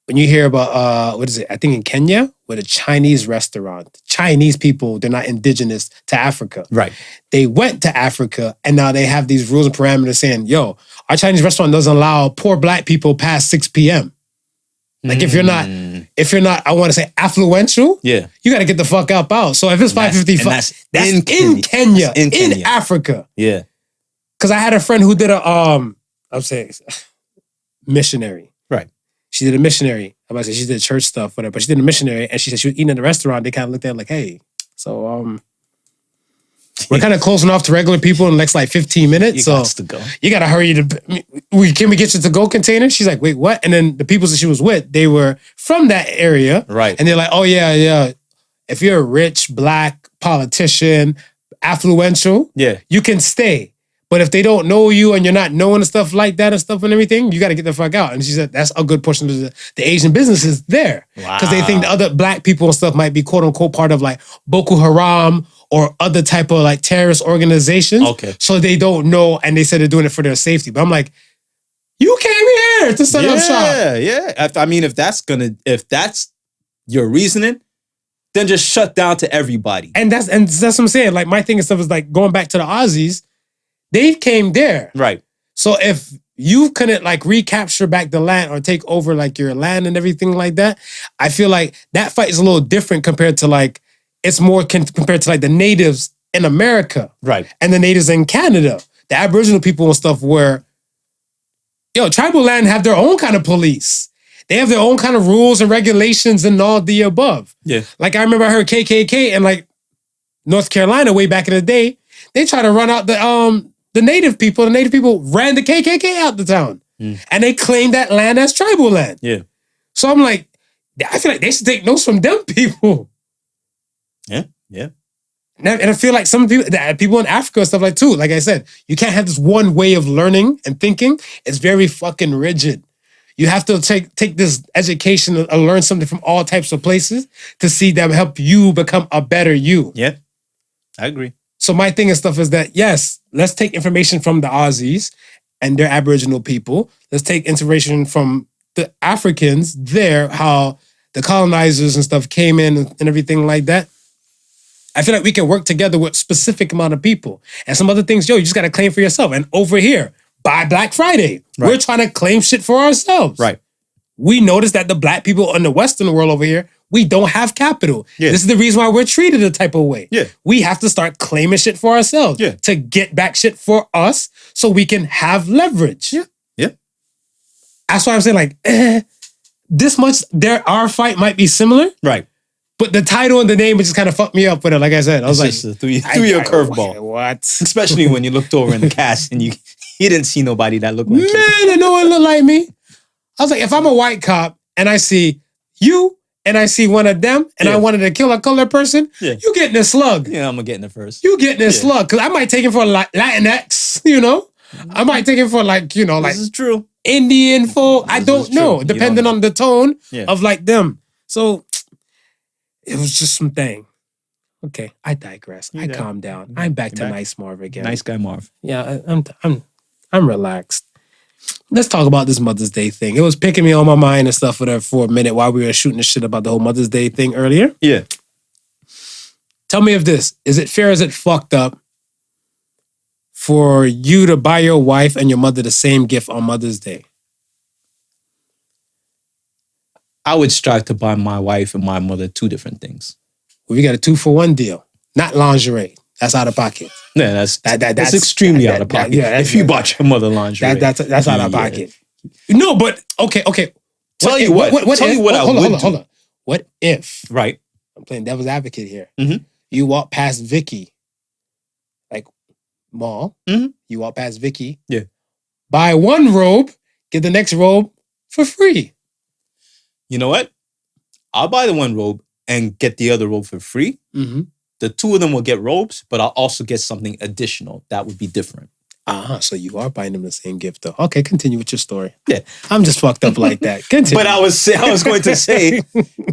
when you hear about what is it? I think in Kenya, with a Chinese restaurant. Chinese people, they're not indigenous to Africa. Right. They went to Africa and now they have these rules and parameters saying, yo, our Chinese restaurant doesn't allow poor black people past 6 p.m. Like if you're not, I want to say affluential, you got to get the fuck out. So if it's 5:55, that's in Kenya, in Africa. Yeah. Because I had a friend who did I'm saying missionary. Right. She did a missionary. I'm about to say she did church stuff, whatever. But she did a missionary, and she said she was eating in the restaurant. They kind of looked at her like, "Hey, so we're kind of closing off to regular people in the next like 15 minutes. You got to go. You got to hurry to. Can we get you to go container?" She's like, "Wait, what?" And then the people that she was with, they were from that area, right? And they're like, "Oh yeah. If you're a rich black politician, affluential, you can stay." But if they don't know you and you're not knowing stuff like that and stuff and everything, you got to get the fuck out. And she said that's a good portion of the Asian businesses there. Because they think the other black people and stuff might be quote unquote part of like Boko Haram or other type of like terrorist organizations. Okay. So they don't know and they said they're doing it for their safety. But I'm like, you came here to set up shop. Yeah. I mean, if that's your reasoning, then just shut down to everybody. And that's what I'm saying. Like my thing and stuff is like going back to the Aussies, they came there. Right. So if you couldn't like recapture back the land or take over like your land and everything like that, I feel like that fight is a little different compared to like, it's more compared to like the natives in America. Right. And the natives in Canada. The Aboriginal people and stuff where, tribal land have their own kind of police. They have their own kind of rules and regulations and all the above. Yeah. Like I remember I heard KKK in like North Carolina way back in the day. They tried to run out the native people. The native people ran the KKK out the town. And they claimed that land as tribal land. Yeah. So I'm like, I feel like they should take notes from them people. Yeah. Yeah. And I feel like some people in Africa and stuff like too, like I said, you can't have this one way of learning and thinking. It's very fucking rigid. You have to take this education and learn something from all types of places to see them help you become a better you. Yeah, I agree. So my thing and stuff is that, yes, let's take information from the Aussies and their Aboriginal people. Let's take information from the Africans there, how the colonizers and stuff came in and everything like that. I feel like we can work together with specific amount of people. And some other things, you just got to claim for yourself. And over here, by Black Friday, we're trying to claim shit for ourselves. Right. We notice that the black people in the Western world over here, we don't have capital. Yeah. This is the reason why we're treated a type of way. Yeah. We have to start claiming shit for ourselves to get back shit for us so we can have leverage. Yeah. Yeah. That's why I'm saying like, this much, our fight might be similar. Right. But the title and the name just kind of fucked me up with it. Like I said, I was It's like, just threw you a curveball. What? Especially when you looked over in the cast and you didn't see nobody that looked like you. Man, and no one looked like me. I was like, if I'm a white cop and I see you and I see one of them and I wanted to kill a colored person, you getting a slug. Yeah, I'm gonna get in it first. You getting a slug. Because I might take him for Latinx, I might take him for like, like This is true. Indian folk. I don't know. Depending on the tone of like them. So it was just some thing. Okay, I digress. I calmed down. I'm back to Nice Marv again. Nice guy Marv. Yeah, I'm relaxed. Let's talk about this Mother's Day thing. It was picking me on my mind and stuff for a minute while we were shooting the shit about the whole Mother's Day thing earlier. Yeah. Tell me if is it fair, is it fucked up for you to buy your wife and your mother the same gift on Mother's Day? I would strive to buy my wife and my mother two different things. Well, we got a 2-for-1 deal. Not lingerie. That's out of pocket. Yeah, that's extremely out of pocket. If you bought your mother lingerie. That's out of pocket. No, but okay. Tell you what I would do. Hold on. What if? Right. I'm playing devil's advocate here. Mm-hmm. You walk past Vicky, like mall. Mm-hmm. You walk past Vicky. Yeah. Buy one robe, get the next robe for free. You know what? I'll buy the one robe and get the other robe for free. Mm-hmm. The two of them will get robes, but I'll also get something additional. That would be different. So you are buying them the same gift though. Okay, continue with your story. Yeah. I'm just fucked up like that. Continue. But I was going to say,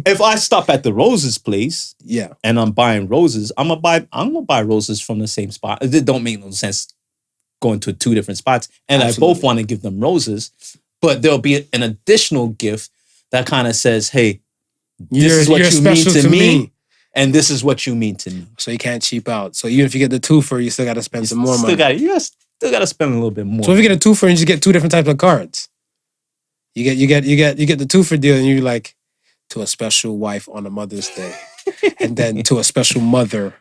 if I stop at the roses place, and I'm buying roses, I'm gonna buy roses from the same spot. It don't make no sense going to two different spots. And Absolutely. I both want to give them roses, but there'll be an additional gift that kind of says, hey, this is what you mean to me. And this is what you mean to me. So you can't cheap out. So even if you get the twofer, you still got to spend some more money. You still got to spend a little bit more. So if you get a twofer and you just get two different types of cards, you get the twofer deal, and you're like, to a special wife on a Mother's Day, and then to a special mother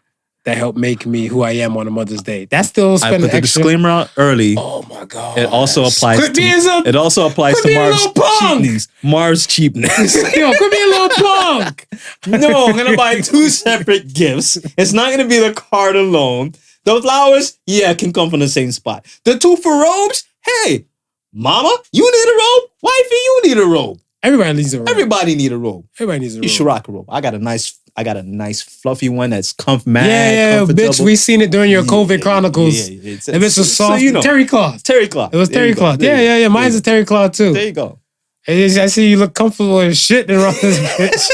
that helped make me who I am on a Mother's Day. That's still spending I put the extra. disclaimer out early. Oh my god! It also applies Quit being to Marv's cheapness. Yo, quit being a little punk. No, I'm gonna buy two separate gifts. It's not gonna be the card alone. The flowers, can come from the same spot. The two for robes, hey, mama, you need a robe. Wifey, you need a robe. Everybody needs a robe. Everybody need a robe. Everybody needs a robe. You should rock a robe. I got a nice I got a nice fluffy one that's comfortable. Yeah, bitch. We seen it during your COVID chronicles. Yeah. It's a soft you know, terry cloth. terry cloth. It was terry cloth. Yeah. Mine's a terry cloth too. There you go. I see you look comfortable as shit around this bitch.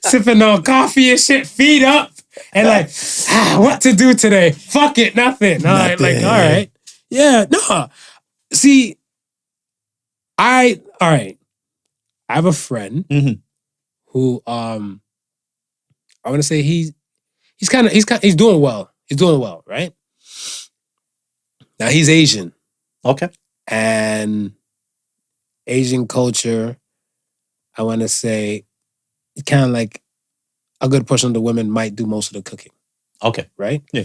Sipping on coffee and shit, feet up. And like, what to do today? Fuck it, nothing. All right. Yeah, no. See, I have a friend who I want to say he's doing well. He's doing well, right? Now he's Asian. Okay. And Asian culture, I want to say, kind of like a good portion of the women might do most of the cooking. Okay. Right? Yeah.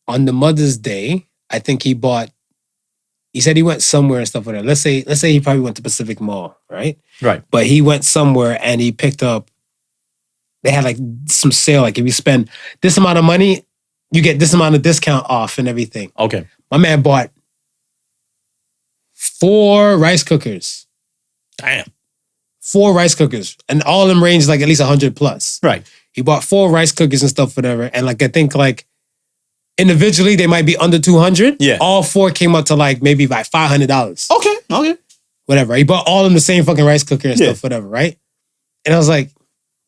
On the Mother's Day, I think he said he went somewhere and stuff like that. Let's say he probably went to Pacific Mall, right? Right. But he went somewhere and he picked up, they had like some sale, like if you spend this amount of money, you get this amount of discount off and everything. Okay. My man bought 4 rice cookers. Damn. 4 rice cookers. And all of them range like at least 100 plus. Right. He bought 4 rice cookers and stuff, whatever. And like I think like individually they might be under 200. Yeah. All 4 came up to like maybe like $500. Okay. Whatever. He bought all of them the same fucking rice cooker and stuff, whatever, right? And I was like,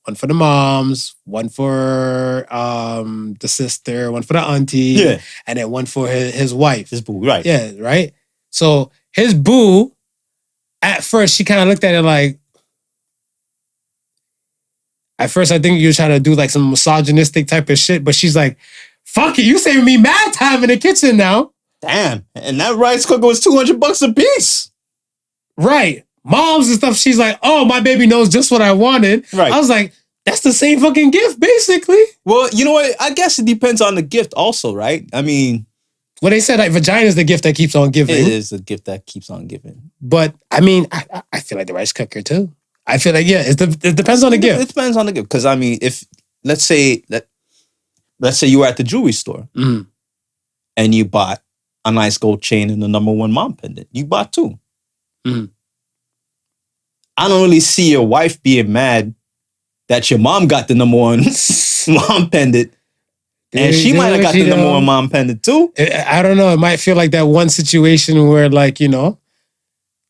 one for the moms, one for the sister, one for the auntie, and then one for his wife. His boo, right. Yeah, right? So his boo, at first, she kind of looked at it like, at first, I think you were trying to do like some misogynistic type of shit, but she's like, fuck it, you saving me mad time in the kitchen now. Damn. And that rice cooker was $200 a piece. Right. Moms and stuff, she's like, oh, my baby knows just what I wanted. Right. I was like, that's the same fucking gift, basically. Well, you know what? I guess it depends on the gift also, right? I mean... Well, they said like vagina is the gift that keeps on giving. It is the gift that keeps on giving. But, I mean, I feel like the rice cooker, too. I feel like, it depends on the gift. It depends on the gift. Because, I mean, if... Let's say you were at the jewelry store and you bought a nice gold chain and the #1 mom pendant. You bought 2. I don't really see your wife being mad that your mom got the #1 mom pendant. And she might have got the #1 mom pendant too. I don't know. It might feel like that one situation where, like, you know,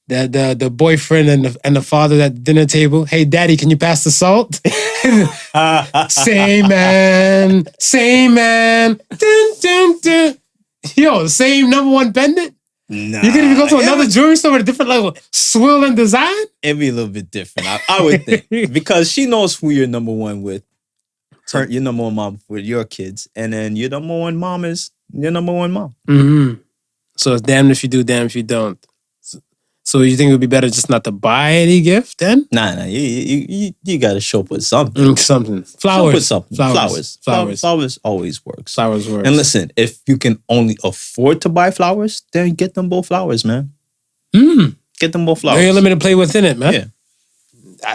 the boyfriend and the father at the dinner table. Hey, daddy, can you pass the salt? Same man. Dun, dun, dun. Yo, same #1 pendant? Nah. You could even go to another jewelry store with a different level swill and design? It'd be a little bit different, I would think. Because she knows who you're #1 with. Your #1 mom with your kids. And then your #1 mom is your #1 mom. Mm-hmm. So it's damned if you do, damned if you don't. So you think it would be better just not to buy any gift then? Nah. You got to show up with something. Something. Flowers. Show up with something. Flowers. Flowers always works. Flowers works. And listen, if you can only afford to buy flowers, then get them both flowers, man. Get them both flowers. You're limited to play within it, man. Yeah.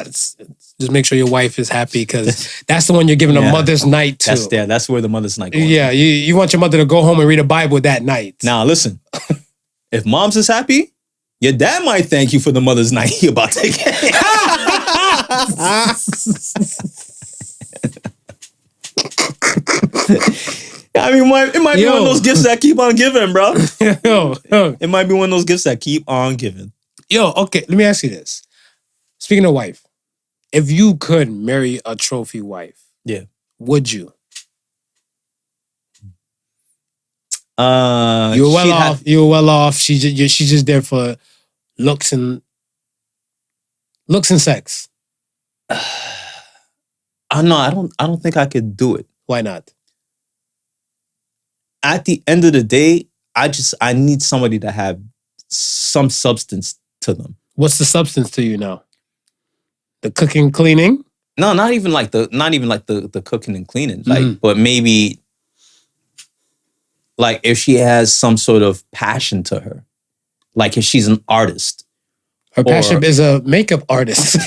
Just make sure your wife is happy because that's the one you're giving a mother's night to. That's where the mother's night goes. Yeah, you want your mother to go home and read a Bible that night. Now, listen. If mom's is happy, your dad might thank you for the mother's night you're about to get. I mean, it might be one of those gifts that keep on giving, bro. It might be one of those gifts that keep on giving. Okay, let me ask you this. Speaking of wife, if you could marry a trophy wife, would you? You were well off. You were well off. She's just there for looks and sex. I don't think I could do it. Why not? At the end of the day, I need somebody to have some substance to them. What's the substance to you now? The cooking, cleaning? No, not even like the cooking and cleaning. Like, but maybe like if she has some sort of passion to her, like if she's an artist. Her passion is a makeup artist.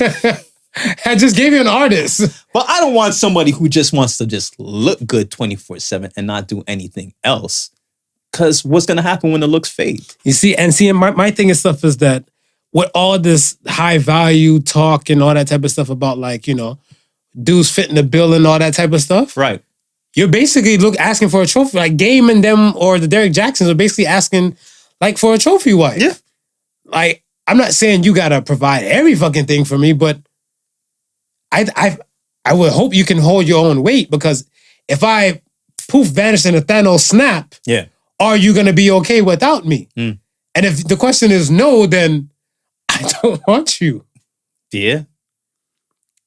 I just gave you an artist. But I don't want somebody who just wants to just look good 24/7 and not do anything else. Because what's going to happen when the looks fade? You see, my thing and stuff is that with all this high value talk and all that type of stuff about like, you know, dudes fitting the bill and all that type of stuff. Right. You're basically asking for a trophy. Like Game and them or the Derek Jacksons are basically asking like for a trophy wife. Yeah. Like, I'm not saying you gotta provide every fucking thing for me, but I would hope you can hold your own weight, because if I poof vanish in a Thanos snap, Yeah. are you gonna be okay without me? Mm. And if the question is no, then I don't want you. Yeah.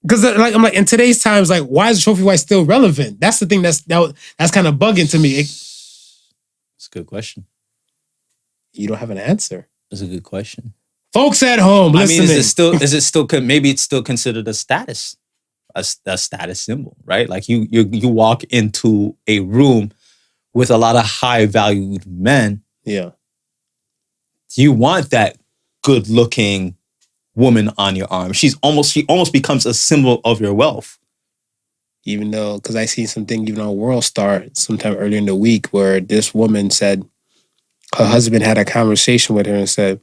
Because like I'm like, in today's times, like, why is trophy wife still relevant? That's the thing that's kind of bugging to me. It's a good question. You don't have an answer. It's a good question. Folks at home, listening. I mean, is it still maybe it's still considered a status, a status symbol, right? Like you walk into a room with a lot of high valued men. Yeah. You want that good looking woman on your arm. She almost becomes a symbol of your wealth. Even though, because I seen something even on World Star sometime earlier in the week where this woman said her husband had a conversation with her and said,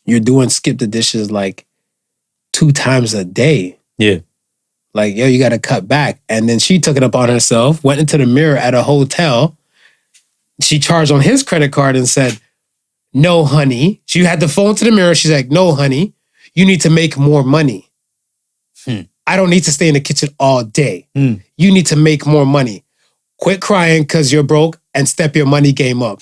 "You're doing skip the dishes like 2 times a day. Yeah. Like, yo, you got to cut back." And then she took it upon herself, went into the mirror at a hotel. She charged on his credit card and said, "No, honey." She had the phone to the mirror. She's like, "No, honey, you need to make more money. I don't need to stay in the kitchen all day. You need to make more money. Quit crying because you're broke and step your money game up."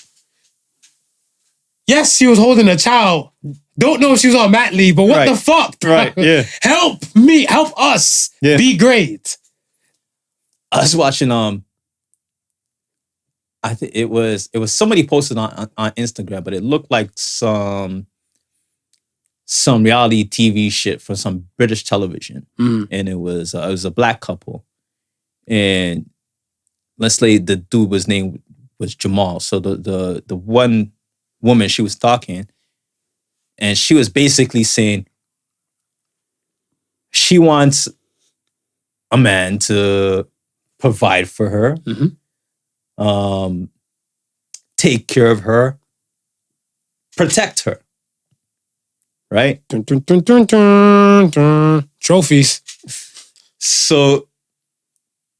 Yes, she was holding a child. Don't know if she was on mat leave, but what the fuck? Right, yeah. Help me, help us be great. I was watching I think it was somebody posted on Instagram, but it looked like some reality TV shit from some British television. And it was a black couple. And let's say the dude was named was Jamal. So the one woman, she was talking, and she was basically saying she wants a man to provide for her, take care of her, protect her, right? Dun, dun, dun, dun, dun, dun. Trophies. So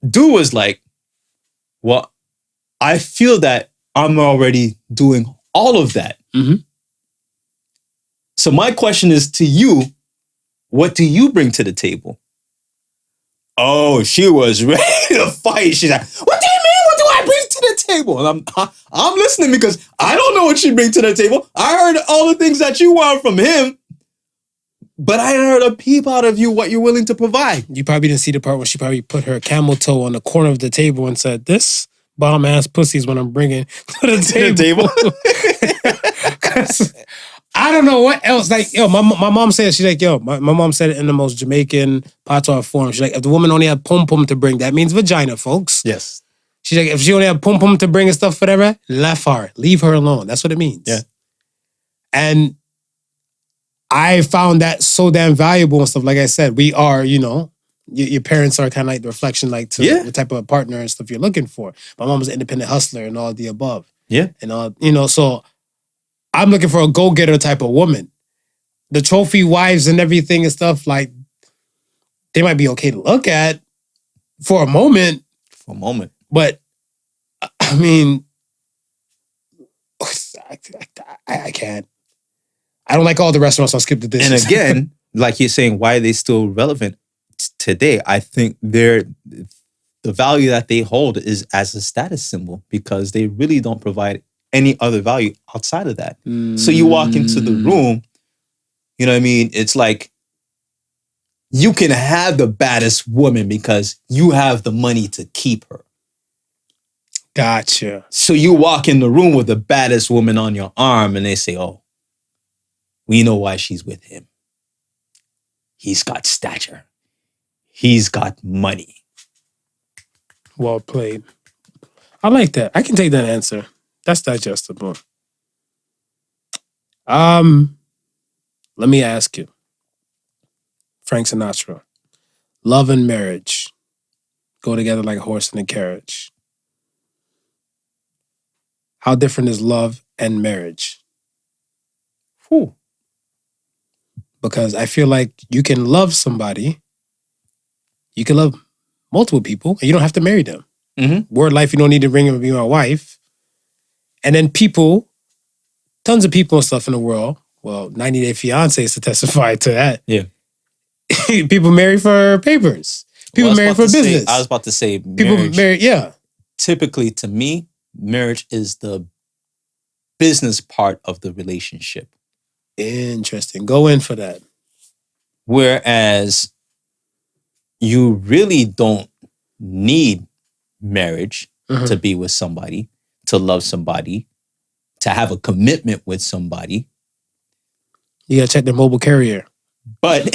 dude was like, well, I feel that I'm already doing all of that. So my question is to you, what do you bring to the table? Oh, she was ready to fight. She's like, what do you mean? What do I bring to the table? And I'm listening because I don't know what she brings to the table. I heard all the things that you want from him, but I heard a peep out of you what you're willing to provide. You probably didn't see the part where she probably put her camel toe on the corner of the table and said, "This bomb ass pussy is what I'm bringing to the table." 'Cause I don't know what else. Like, yo, my mom said, she's like, yo, my mom said it in the most Jamaican patois form. She's like, if the woman only had pum pum to bring, that means vagina, folks. Yes. She's like, if she only had pum pum to bring and stuff, whatever, left her, leave her alone. That's what it means. Yeah. And I found that so damn valuable and stuff. Like I said, we are, you know, your parents are kind of like the reflection, like to the type of partner and stuff you're looking for. My mom was an independent hustler and all the above. Yeah. And all, you know, so I'm looking for a go-getter type of woman. The trophy wives and everything and stuff, like, they might be okay to look at for a moment. For a moment. But, I mean, I can't. I don't like all the restaurants on Skip the Dishes. And again, like you're saying, why are they still relevant today? I think the value that they hold is as a status symbol because they really don't provide any other value outside of that. So you walk into the room, you know what I mean? It's like you can have the baddest woman because you have the money to keep her. Gotcha. So you walk in the room with the baddest woman on your arm and they say, oh, we know why she's with him. He's got stature. He's got money. Well played. I like that. I can take that answer. That's digestible. Let me ask you. Frank Sinatra. Love and marriage go together like a horse and a carriage. How different is love and marriage? Because I feel like you can love somebody You can love multiple people and you don't have to marry them. Mm-hmm. Word life, you don't need to ring and be my wife. And then people, tons of people and stuff in the world. Well, 90 Day Fiance is to testify to that. Yeah. People marry for papers. People marry for business. I was about to say, people marriage, marry, yeah. typically, to me, marriage is the business part of the relationship. Interesting. Go in for that. Whereas you really don't need marriage to be with somebody, to love somebody, to have a commitment with somebody. You gotta check the mobile carrier. But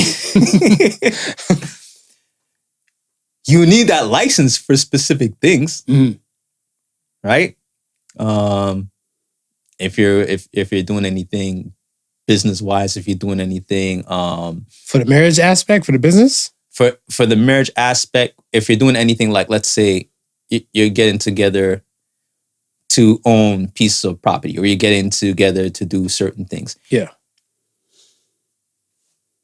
you need that license for specific things, right? If you're doing anything business wise, if you're doing anything for the marriage aspect, for the business, for the marriage aspect, if you're doing anything like, let's say you're getting together to own pieces of property, or you're getting together to do certain things. Yeah.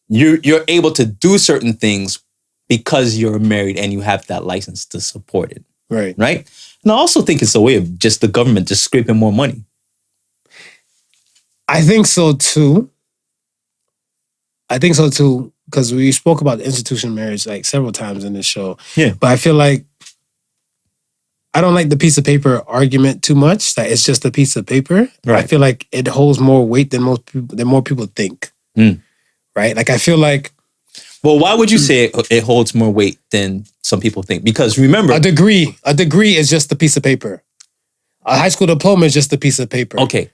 You're able to do certain things because you're married and you have that license to support it. Right. Right? And I also think it's a way of just the government just scraping more money. I think so too. Because we spoke about the institution of marriage like several times in this show. Yeah. But I feel like I don't like the piece of paper argument too much. That it's just a piece of paper. Right. I feel like it holds more weight than more people think. Right? Like I feel like, well, why would you say it holds more weight than some people think? Because remember, a degree is just a piece of paper. A high school diploma is just a piece of paper. Okay.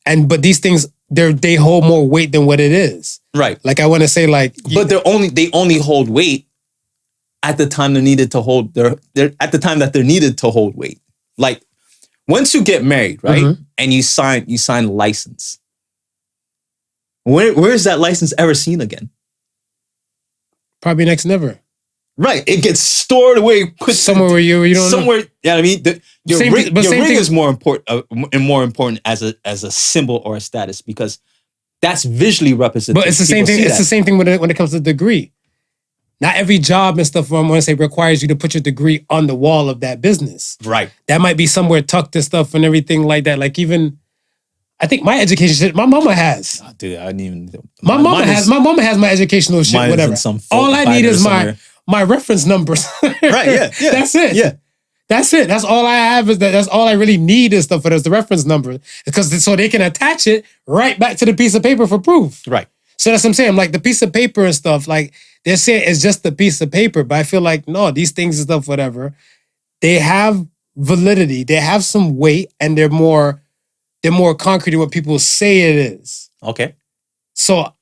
But these things, they hold more weight than what it is. Right. Like I want to say, like, but they only hold weight at the time they're needed to hold at the time that they're needed to hold weight. Like once you get married, right, and you sign a license. Where is that license ever seen again? Probably next never. Right. It gets stored away, put somewhere where you don't somewhere. know. Yeah, I mean, your ring thing is more important as a symbol or a status, because that's visually represented. But it's the same thing. It's the same thing when it comes to degree. Not every job and stuff, I want to say, requires you to put your degree on the wall of that business. Right. That might be somewhere tucked and stuff and everything like that. Like even, I think my education shit, my mama has. Oh, dude, I didn't even. My mama has my educational shit, whatever. All I need is my reference numbers. Right, yeah. That's it. Yeah. That's it. That's all I have is that's all I really need is stuff for the reference number. Because so they can attach it right back to the piece of paper for proof. Right. So that's what I'm saying. Like the piece of paper and stuff, like they're saying it's just a piece of paper. But I feel like, no, these things and stuff, whatever, they have validity. They have some weight and they're more concrete than what people say it is. Okay. So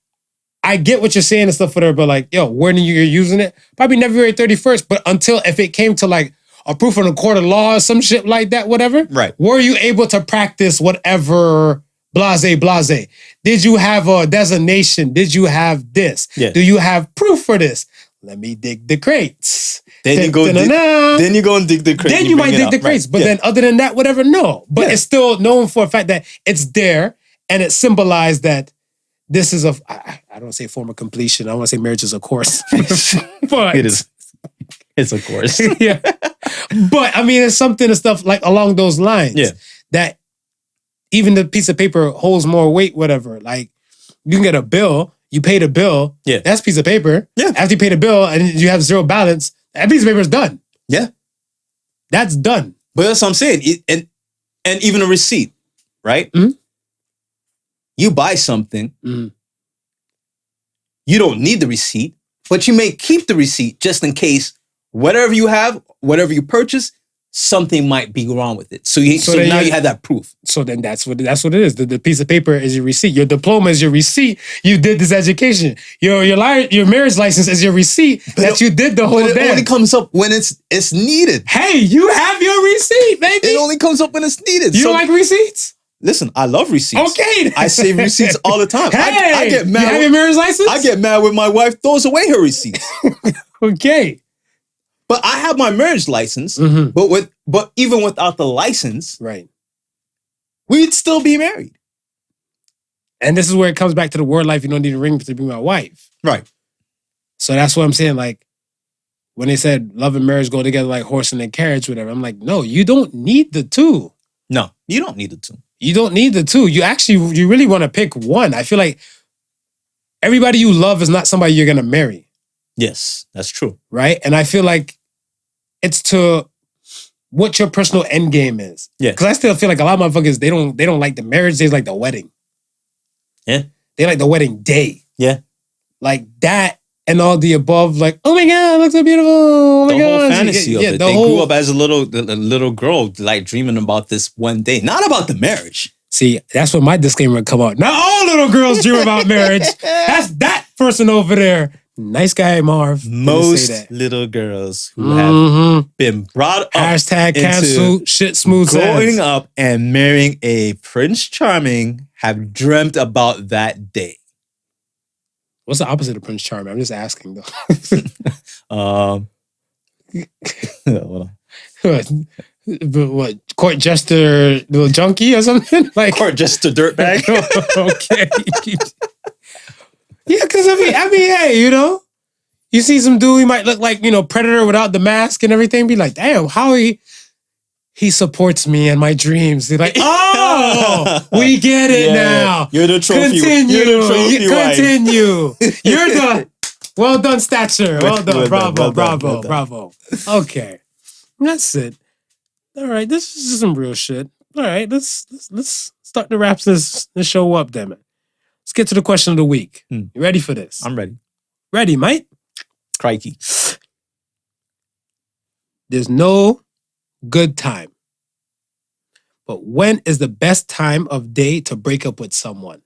I get what you're saying and stuff, whatever, but like, yo, when you're using it, probably February 31st, but until if it came to like a proof in a court of law or some shit like that, whatever, right? Were you able to practice whatever blase? Did you have a designation? Did you have this? Yeah. Do you have proof for this? Let me dig the crates. Then you go and dig the crates. Then you might dig the crates. But then other than that, whatever, no. But it's still known for a fact that it's there and it symbolized that this is I don't say form of completion. I want to say marriage is a course. But it is. It's a course. Yeah. But I mean, it's something and stuff like along those lines. Yeah. That even the piece of paper holds more weight, whatever. Like you can get a bill, you pay the bill. Yeah. That's a piece of paper. Yeah. After you pay the bill and you have zero balance, that piece of paper is done. Yeah. That's done. But that's what I'm saying. And even a receipt, right? Mm-hmm. You buy something, you don't need the receipt, but you may keep the receipt just in case whatever you have, whatever you purchase, something might be wrong with it. So now you have that proof. So then that's what it is. The piece of paper is your receipt. Your diploma is your receipt. You did this education. Your marriage license is your receipt that you did the whole But it damn. only comes up when it's needed. Hey, you have your receipt, baby. It only comes up when it's needed. You don't like receipts? Listen, I love receipts. Okay. I save receipts all the time. Hey, I get mad. You have your marriage license? I get mad when my wife throws away her receipts. Okay. But I have my marriage license. But even without the license, right, we'd still be married. And this is where it comes back to the word life. You don't need a ring to be my wife. Right. So that's what I'm saying. Like, when they said love and marriage go together like horse and a carriage, whatever. I'm like, no, you don't need the two. No, you don't need the two. You don't need the two. You really want to pick one. I feel like everybody you love is not somebody you're gonna marry. Yes, that's true. Right? And I feel like it's to what your personal end game is. Yeah. Because I still feel like a lot of motherfuckers, they don't like the marriage, they like the wedding. Yeah. They like the wedding day. Yeah. Like that and all the above, like, oh my God, it looks so beautiful. Oh my The God. whole fantasy of it. They grew up as a little girl, like dreaming about this one day, not about the marriage. See, that's when my disclaimer would come out. Not all little girls dream about marriage. That's that person over there. Nice guy, Marv. Most little girls who have been brought up Hashtag cancel shit smooth growing says. up and marrying a Prince Charming have dreamt about that day. What's the opposite of Prince Charming? I'm just asking though. Hold on. What? Court jester, little junkie or something? Like Or just a dirtbag. Okay. Yeah, because I mean, hey, you know, you see some dude, he might look like, you know, Predator without the mask and everything. Be like, damn, how he supports me and my dreams. They're like, oh, we get it now. You're the trophy. Continue. You're the trophy wife. Continue. You're the well done stature. Well done. Bravo. Well done. Okay, that's it. All right, this is some real shit. All right, let's start to wrap this show up, damn it. Let's get to the question of the week. You ready for this? I'm ready. Ready, mate? Crikey. There's no good time. But when is the best time of day to break up with someone?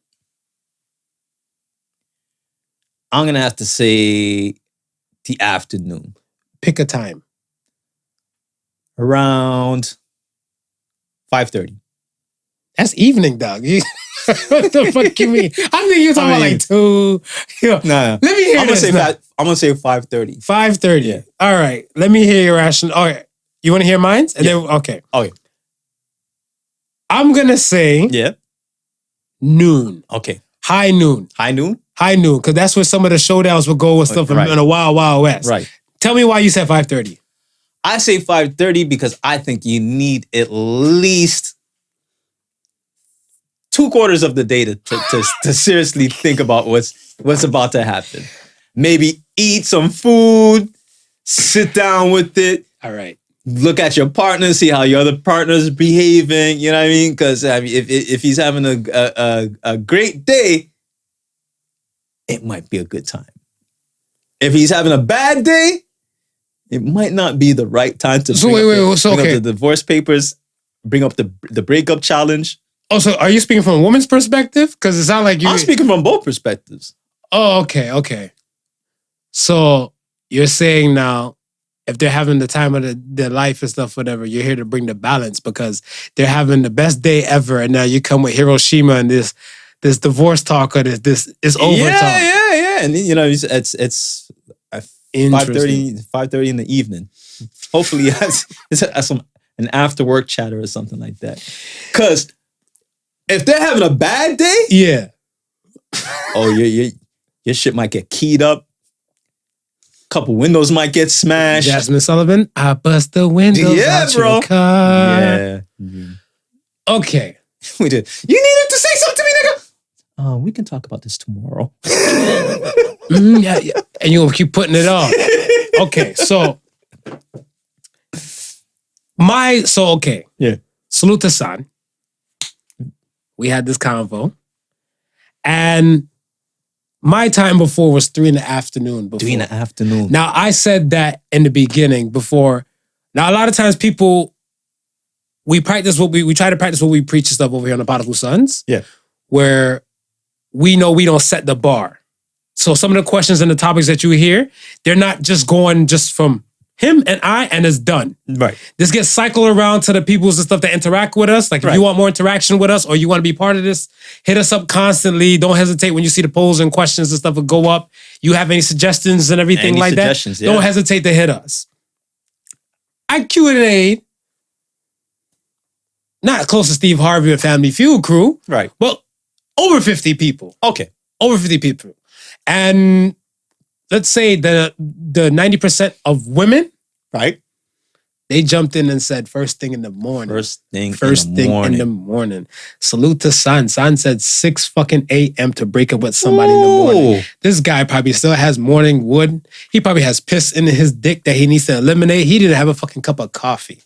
I'm going to have to say the afternoon. Pick a time. Around 5:30. That's evening, dog. What the fuck you mean? I think you're talking about like 2. No. Let me hear I'm this. I'm going to say 5:30. 5:30. Yeah. All right. Let me hear your ration. All right. You want to hear mine? And then okay. Okay. I'm going to say noon. Okay. High noon. High noon? High noon. Because that's where some of the showdowns will go with stuff Right. in the wild, wild west. Right. Tell me why you said 5:30. I say 5:30 because I think you need at least 2/4 of the day to seriously think about what's about to happen. Maybe eat some food, sit down with it. All right. Look at your partner, see how your other partner's behaving. You know what I mean? Because I mean, if he's having a great day, it might be a good time. If he's having a bad day, it might not be the right time to bring up the divorce papers, bring up the breakup challenge. Oh, so are you speaking from a woman's perspective? Because it sounds like you. I'm speaking from both perspectives. Oh, okay. So you're saying now, if they're having the time of their life and stuff, whatever, you're here to bring the balance because they're having the best day ever, and now you come with Hiroshima and this divorce talk or this is over talk. Yeah. And you know, it's 5:30 in the evening. Hopefully, it's an after work chatter or something like that. Because if they're having a bad day, your shit might get keyed up. Couple windows might get smashed. Jasmine Sullivan, I bust the windows out bro. your car. Yeah. Okay. We did. You needed to say something to me, nigga. We can talk about this tomorrow. Yeah. And you're gonna keep putting it off. Okay, so Yeah. Salute to San. We had this convo. And my time before was 3 in the afternoon. 3 in the afternoon. Now, I said that in the beginning before. Now, a lot of times people, we try to practice what we preach and stuff over here on the Podical Sons. Yeah. Where we know we don't set the bar. So some of the questions and the topics that you hear, they're not just going just from him and I, and it's done. Right. This gets cycled around to the peoples and stuff that interact with us. Like if you want more interaction with us or you want to be part of this, hit us up constantly. Don't hesitate when you see the polls and questions and stuff will go up. You have any suggestions and everything like that? Yeah. Don't hesitate to hit us. I Q&A'd, not close to Steve Harvey or Family Feud crew. Right. Well, over 50 people. Okay. Over 50 people. And let's say the 90% of women, Right. they jumped in and said first thing in the morning. First thing In the morning. Salute to San. San said 6 fucking a.m. to break up with somebody in the morning. This guy probably still has morning wood. He probably has piss in his dick that he needs to eliminate. He didn't have a fucking cup of coffee.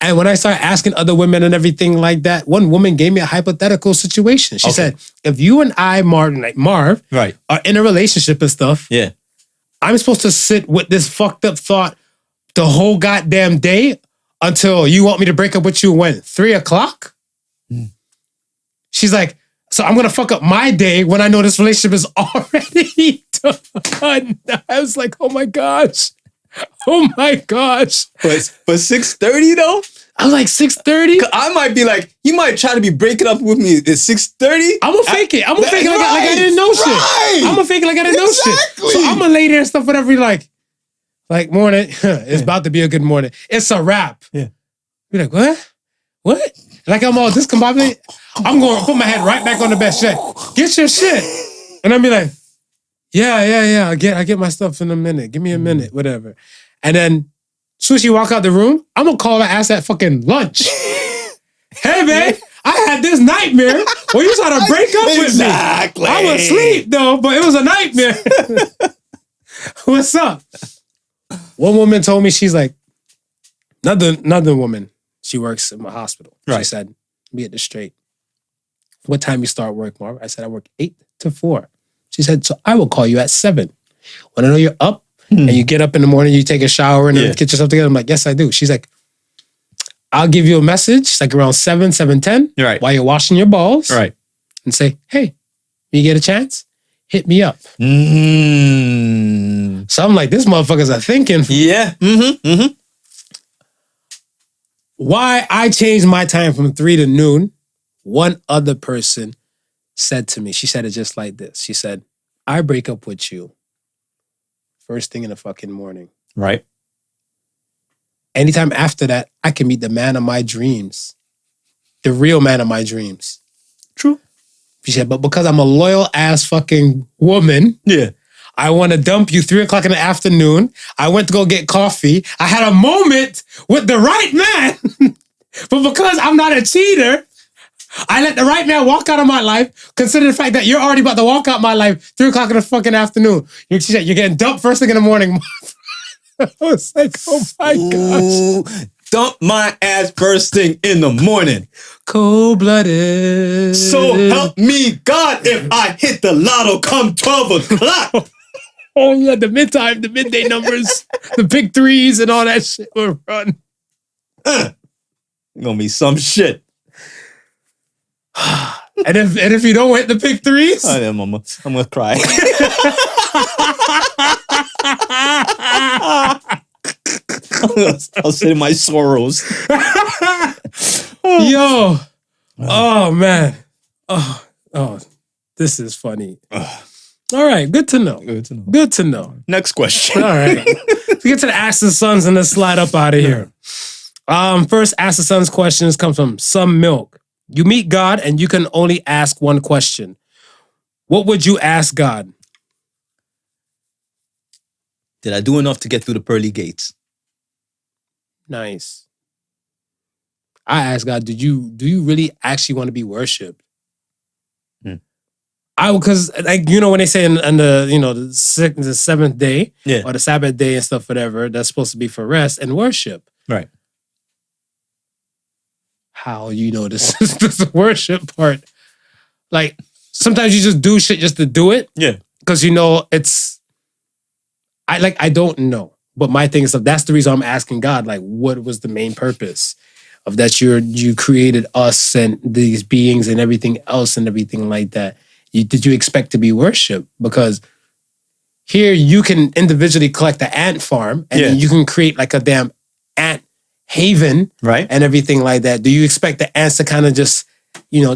And when I started asking other women and everything like that, one woman gave me a hypothetical situation. She said, if you and I, Marv, Right. are in a relationship and stuff, Yeah. I'm supposed to sit with this fucked up thought the whole goddamn day until you want me to break up with you when? 3 o'clock? She's like, so I'm going to fuck up my day when I know this relationship is already done. I was like, oh my gosh. Oh my gosh. But 6:30 though? I was like, 6:30? I might be like, you might try to be breaking up with me at 6:30. I'm going to fake it. I'm going to fake it like I didn't know shit. I'm going to fake it like I didn't know shit. So I'm going to lay there and stuff, whatever, like morning, it's about to be a good morning. It's a wrap. Yeah. You're like, what? What? Like I'm all discombobulated. I'm going to put my head right back on the bed. Shit, get your shit. And I'll be like, yeah. I get my stuff in a minute. Give me a minute, whatever. And then as soon as you walk out the room, I'm going to call her ass at fucking lunch. Hey, man, I had this nightmare where you trying to break up with me. I was asleep, though, but it was a nightmare. What's up? One woman told me, she's like, another woman, she works in my hospital. She said, be at this straight. What time you start work, Marv? I said, I work 8 to 4. She said, so I will call you at 7. When I know you're up and you get up in the morning, you take a shower and then get yourself together. I'm like, yes, I do. She's like, I'll give you a message like around 7:10 while you're washing your balls and say, hey, you get a chance? Hit me up. So I'm like, this motherfuckers are thinking. Yeah. Why I changed my time from 3 to noon, one other person said to me, she said it just like this. She said, I break up with you first thing in the fucking morning. Right. Anytime after that, I can meet the man of my dreams. The real man of my dreams. True. She said, but because I'm a loyal ass fucking woman, I want to dump you 3 o'clock in the afternoon. I went to go get coffee. I had a moment with the right man. But because I'm not a cheater, I let the right man walk out of my life, consider the fact that you're already about to walk out my life 3 o'clock in the fucking afternoon. She said, you're getting dumped first thing in the morning. I was like, oh my gosh. Dump my ass first thing in the morning. Cold-blooded. So help me God if I hit the lotto come 12 o'clock. Oh yeah, the midday numbers, the big threes and all that shit will run. Gonna be some shit. And if you don't hit the big threes, I'm gonna cry. I'll say my sorrows. Yo. Oh man. Oh, this is funny. All right, good to know. Good to know. Next question. All right. Let's get to the Ask the Sons and let's slide up out of here. First Ask the Sons questions comes from Some Milk. You meet God and you can only ask one question. What would you ask God? Did I do enough to get through the pearly gates? Nice. I asked God, do you really actually want to be worshipped? Because like when they say in the the seventh day or the Sabbath day and stuff, whatever, that's supposed to be for rest and worship. Right. How this is the worship part? Like sometimes you just do shit just to do it. Yeah. Because it's I don't know. But my thing is that's the reason I'm asking God, like, what was the main purpose of that you created us and these beings and everything else and everything like that? Did you expect to be worshipped? Because here you can individually collect the ant farm and then you can create like a damn ant haven, right? And everything like that. Do you expect the ants to kind of just,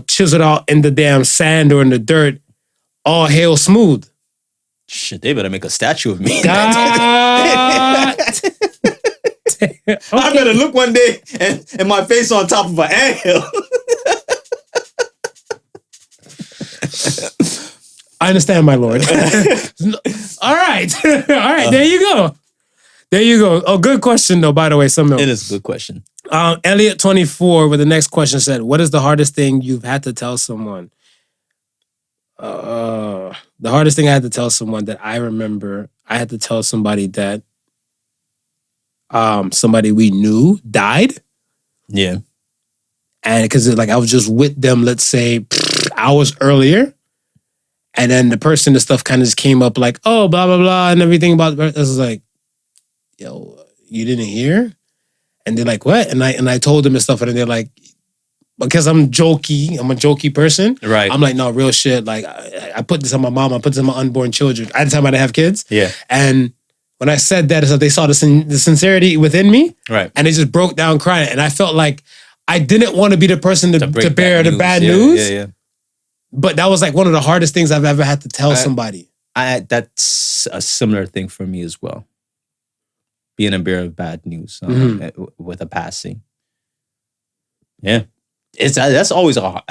chisel it out in the damn sand or in the dirt, all hail smooth? Shit, they better make a statue of me. Okay. I better look one day and my face on top of an anthill. I understand, my lord. All right. All right. There you go. There you go. Oh, good question, though, by the way, Samuel. It is a good question. Elliot24 with the next question said, what is the hardest thing you've had to tell someone? The hardest thing I had to tell someone that I remember, I had to tell somebody that somebody we knew died. Yeah. And because like I was just with them, let's say hours earlier. And then the person and stuff kind of just came up like, oh, blah, blah, blah, and everything about this. I was like, yo, you didn't hear? And they're like, what? And I told them and stuff, and they're like, because I'm a jokey person. Right. I'm like, no, real shit. Like, I put this on my mom, I put this on my unborn children. At the time I didn't have kids. Yeah. And when I said that, so they saw the sincerity within me. Right. And they just broke down crying. And I felt like I didn't want to be the person to bear the bad news. Yeah. But that was like one of the hardest things I've ever had to tell somebody. That's a similar thing for me as well. Being a bearer of bad news with a passing. Yeah, that's always a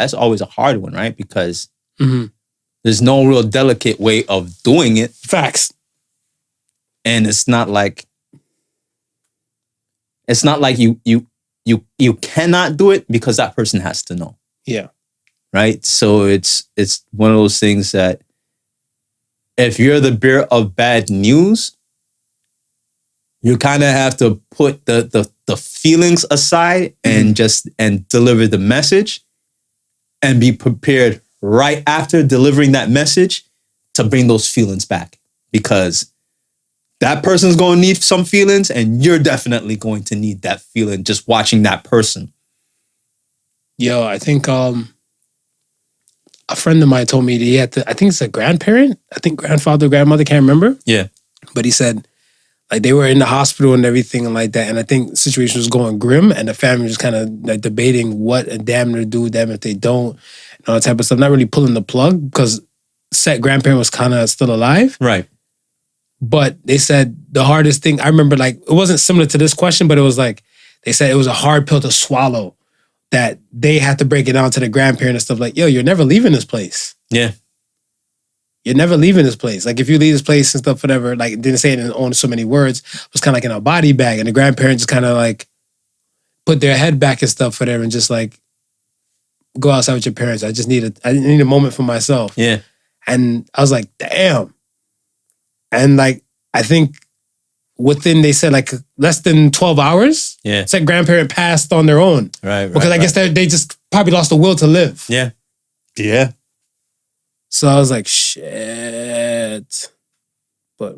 hard one, right? Because there's no real delicate way of doing it. Facts. And it's not like you cannot do it because that person has to know. Yeah. Right. So it's one of those things that if you're the bearer of bad news, you kind of have to put the feelings aside and deliver the message and be prepared right after delivering that message to bring those feelings back, because that person's going to need some feelings and you're definitely going to need that feeling just watching that person. Yo, I think a friend of mine told me that he had to, I think it's a grandparent, I think grandfather, grandmother, can't remember. Yeah. But he said, like, they were in the hospital and everything and like that. And I think the situation was going grim and the family was kind of like debating what a damn to do with them if they don't, and all that type of stuff. Not really pulling the plug because said grandparent was kind of still alive. Right. But they said the hardest thing, I remember, like, it wasn't similar to this question, but it was like, they said it was a hard pill to swallow that they had to break it down to the grandparent and stuff like, yo, you're never leaving this place. Yeah. You're never leaving this place. Like, if you leave this place and stuff, whatever, like, didn't say it in only so many words, it was kind of like in a body bag. And the grandparents just kind of like put their head back and stuff, whatever, and just like, go outside with your parents. I need a moment for myself. Yeah. And I was like, damn. And like, I think within, they said like less than 12 hours, said grandparent passed on their own. Right. Because I guess they just probably lost the will to live. Yeah. Yeah. So I was like, shit. But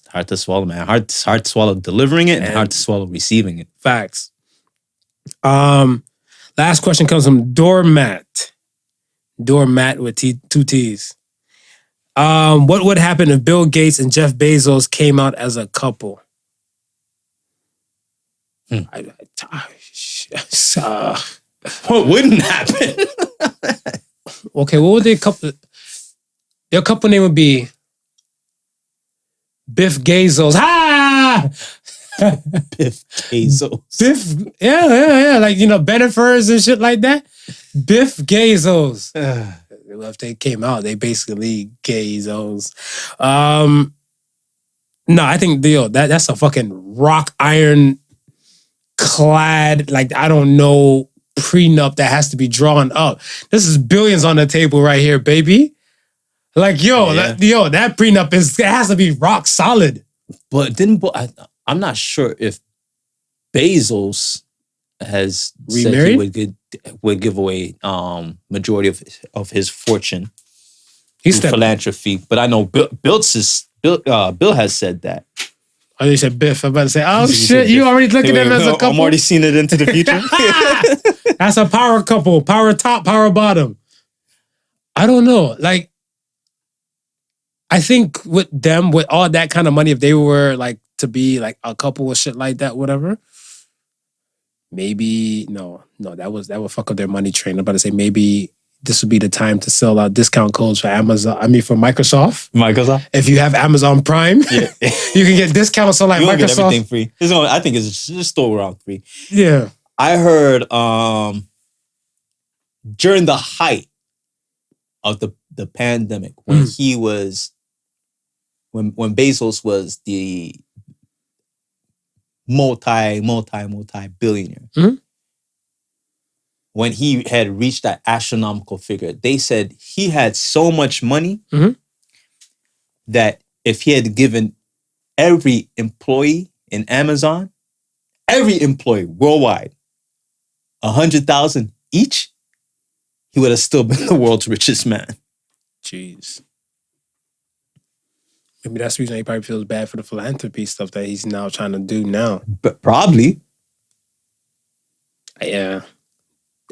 hard to swallow, man. Hard to swallow delivering it and hard to swallow receiving it. Facts. Last question comes from Doormat. Doormat with two T's. What would happen if Bill Gates and Jeff Bezos came out as a couple? What wouldn't happen? Okay, what would their couple? Their couple name would be Biff Gazos. Ha! Biff Gazos. Biff, yeah. Like, you know, Benefers and shit like that. Biff Gazos. If they came out, they basically Gazos. No, I think that's a fucking rock iron clad, like, I don't know, prenup that has to be drawn up. This is billions on the table right here, baby. Like, that prenup it has to be rock solid. But I'm not sure if Bezos has remarried? said he would give away majority of his fortune He's through philanthropy. But I know Bill has said that. Oh, you said Biff. I'm about to say, oh shit, you already looking at them as a couple? I'm already seeing it into the future. That's a power couple. Power top, power bottom. I don't know. Like, I think with them, with all that kind of money, if they were like to be like a couple or shit like that, whatever, maybe, no, that would fuck up their money train. I'm about to say maybe this would be the time to sell out discount codes for Amazon. I mean, for Microsoft. If you have Amazon Prime, you can get discounts on like you Microsoft. Get everything free. I think it's just still around free. Yeah. I heard during the height of the pandemic when he was when Bezos was the multi billionaire. Mhm. When he had reached that astronomical figure, they said he had so much money Mhm. that if he had given every employee in Amazon, every employee worldwide, 100,000 each, he would have still been the world's richest man. Jeez. Maybe that's the reason he probably feels bad for the philanthropy stuff that he's now trying to do now. But probably. Yeah.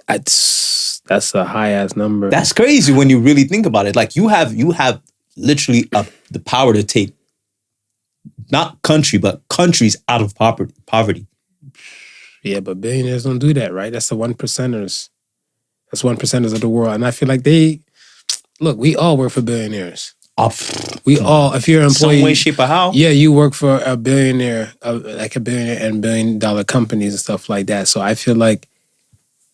That's a high ass number. That's crazy when you really think about it. Like you have literally the power to take not country, but countries out of poverty. Yeah, but billionaires don't do that, right? That's the 1%ers. That's 1%ers of the world. And I feel like we all work for billionaires. We all, if you're an employee. Some way, shape, or how. Yeah, you work for a billionaire, like a billionaire and $1 billion companies and stuff like that. So I feel like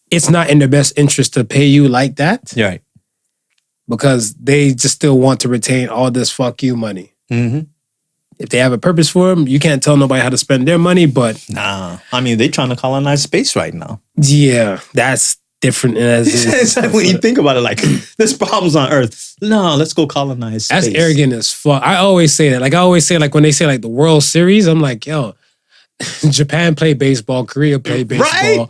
it's not in their best interest to pay you like that. Yeah, right. Because they just still want to retain all this fuck you money. Mm-hmm. If they have a purpose for them, you can't tell nobody how to spend their money, but... Nah. I mean, they're trying to colonize space right now. Yeah, that's different. It's like when you think about it, like, there's problems on Earth. No, let's go colonize space. That's arrogant as fuck. I always say that. Like, I always say, like, when they say, like, the World Series, I'm like, yo, Japan play baseball, Korea play baseball. Right?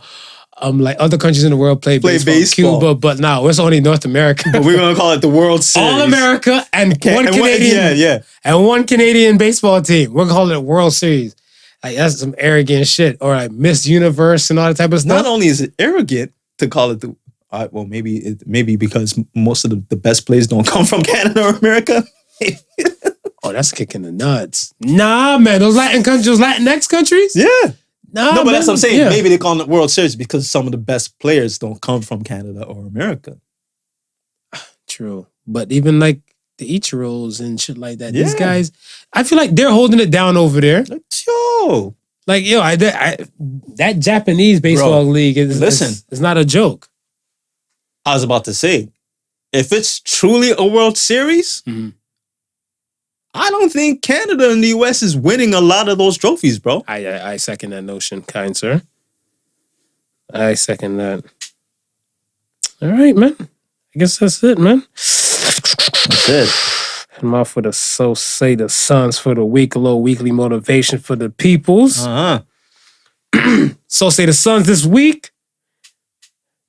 Like, other countries in the world play baseball. Cuba, but no, it's only North America. But we're going to call it the World Series. All America and one Canadian. And one Canadian baseball team. We're going to call it a World Series. Like, that's some arrogant shit. Or like Miss Universe and all that type of stuff. Not only is it arrogant to call it well, maybe because most of the best players don't come from Canada or America. Oh, that's kicking the nuts. Nah, man. Those Latin countries, those Latinx countries? Yeah. Nah, no, but man. that's what I'm saying. Yeah. Maybe they call it World Series because some of the best players don't come from Canada or America. True. But even like the Ichiros and shit like that, these guys, I feel like they're holding it down over there. Yo. Like, yo, that Japanese baseball league is not a joke. I was about to say, if it's truly a World Series, I don't think Canada and the US is winning a lot of those trophies, bro. I second that notion, kind sir. I second that. All right, man. I guess that's it, man. That's it. I'm off with the So Say the Sons for the week, a little weekly motivation for the peoples. So Say the Sons this week.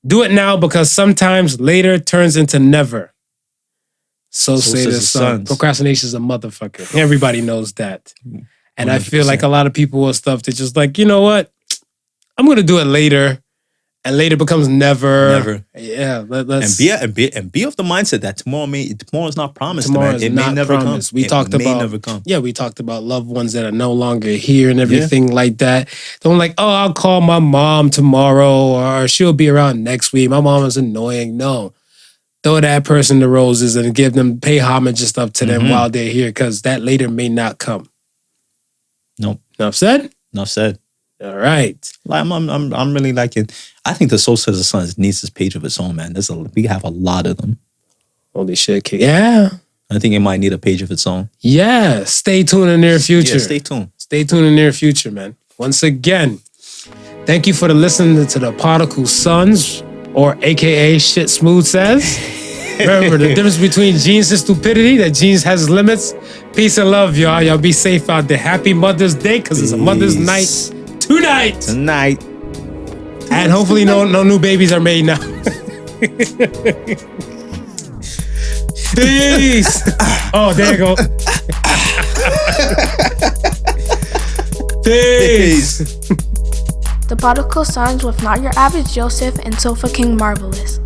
Do it now because sometimes later turns into never. So say the Sons. Procrastination is a motherfucker. Everybody knows that. And 100%. I feel like a lot of people will stuff that just like, you know what? I'm going to do it later. And later becomes never. Never. Yeah. Let's and be of the mindset that tomorrow is not promised. Tomorrow is it not may never promised. come. We talked about never come. Yeah, we talked about loved ones that are no longer here and everything like that. Don't like, oh, I'll call my mom tomorrow or she'll be around next week. My mom is annoying. No. Throw that person the roses and pay homage and stuff to them while they're here because that later may not come. Nope. Enough said? Enough said. All right. Like I'm really liking. I think the Soul Says the Sons needs this page of its own, man. We have a lot of them. Holy shit, kid. Yeah. I think it might need a page of its own. Yeah. Stay tuned in the near future. Yeah, stay tuned. Stay tuned in the near future, man. Once again, thank you for listening to the Podical Sons, or AKA Shit Smooth Says. Remember the difference between genius and stupidity, that genius has limits. Peace and love, y'all. Y'all be safe out there. Happy Mother's Day, because it's a Mother's Night tonight. And hopefully no new babies are made now. Peace. Oh, there you go. Peace. The Podical Sons with Not Your Average Joseph and Sofa King Marvelous.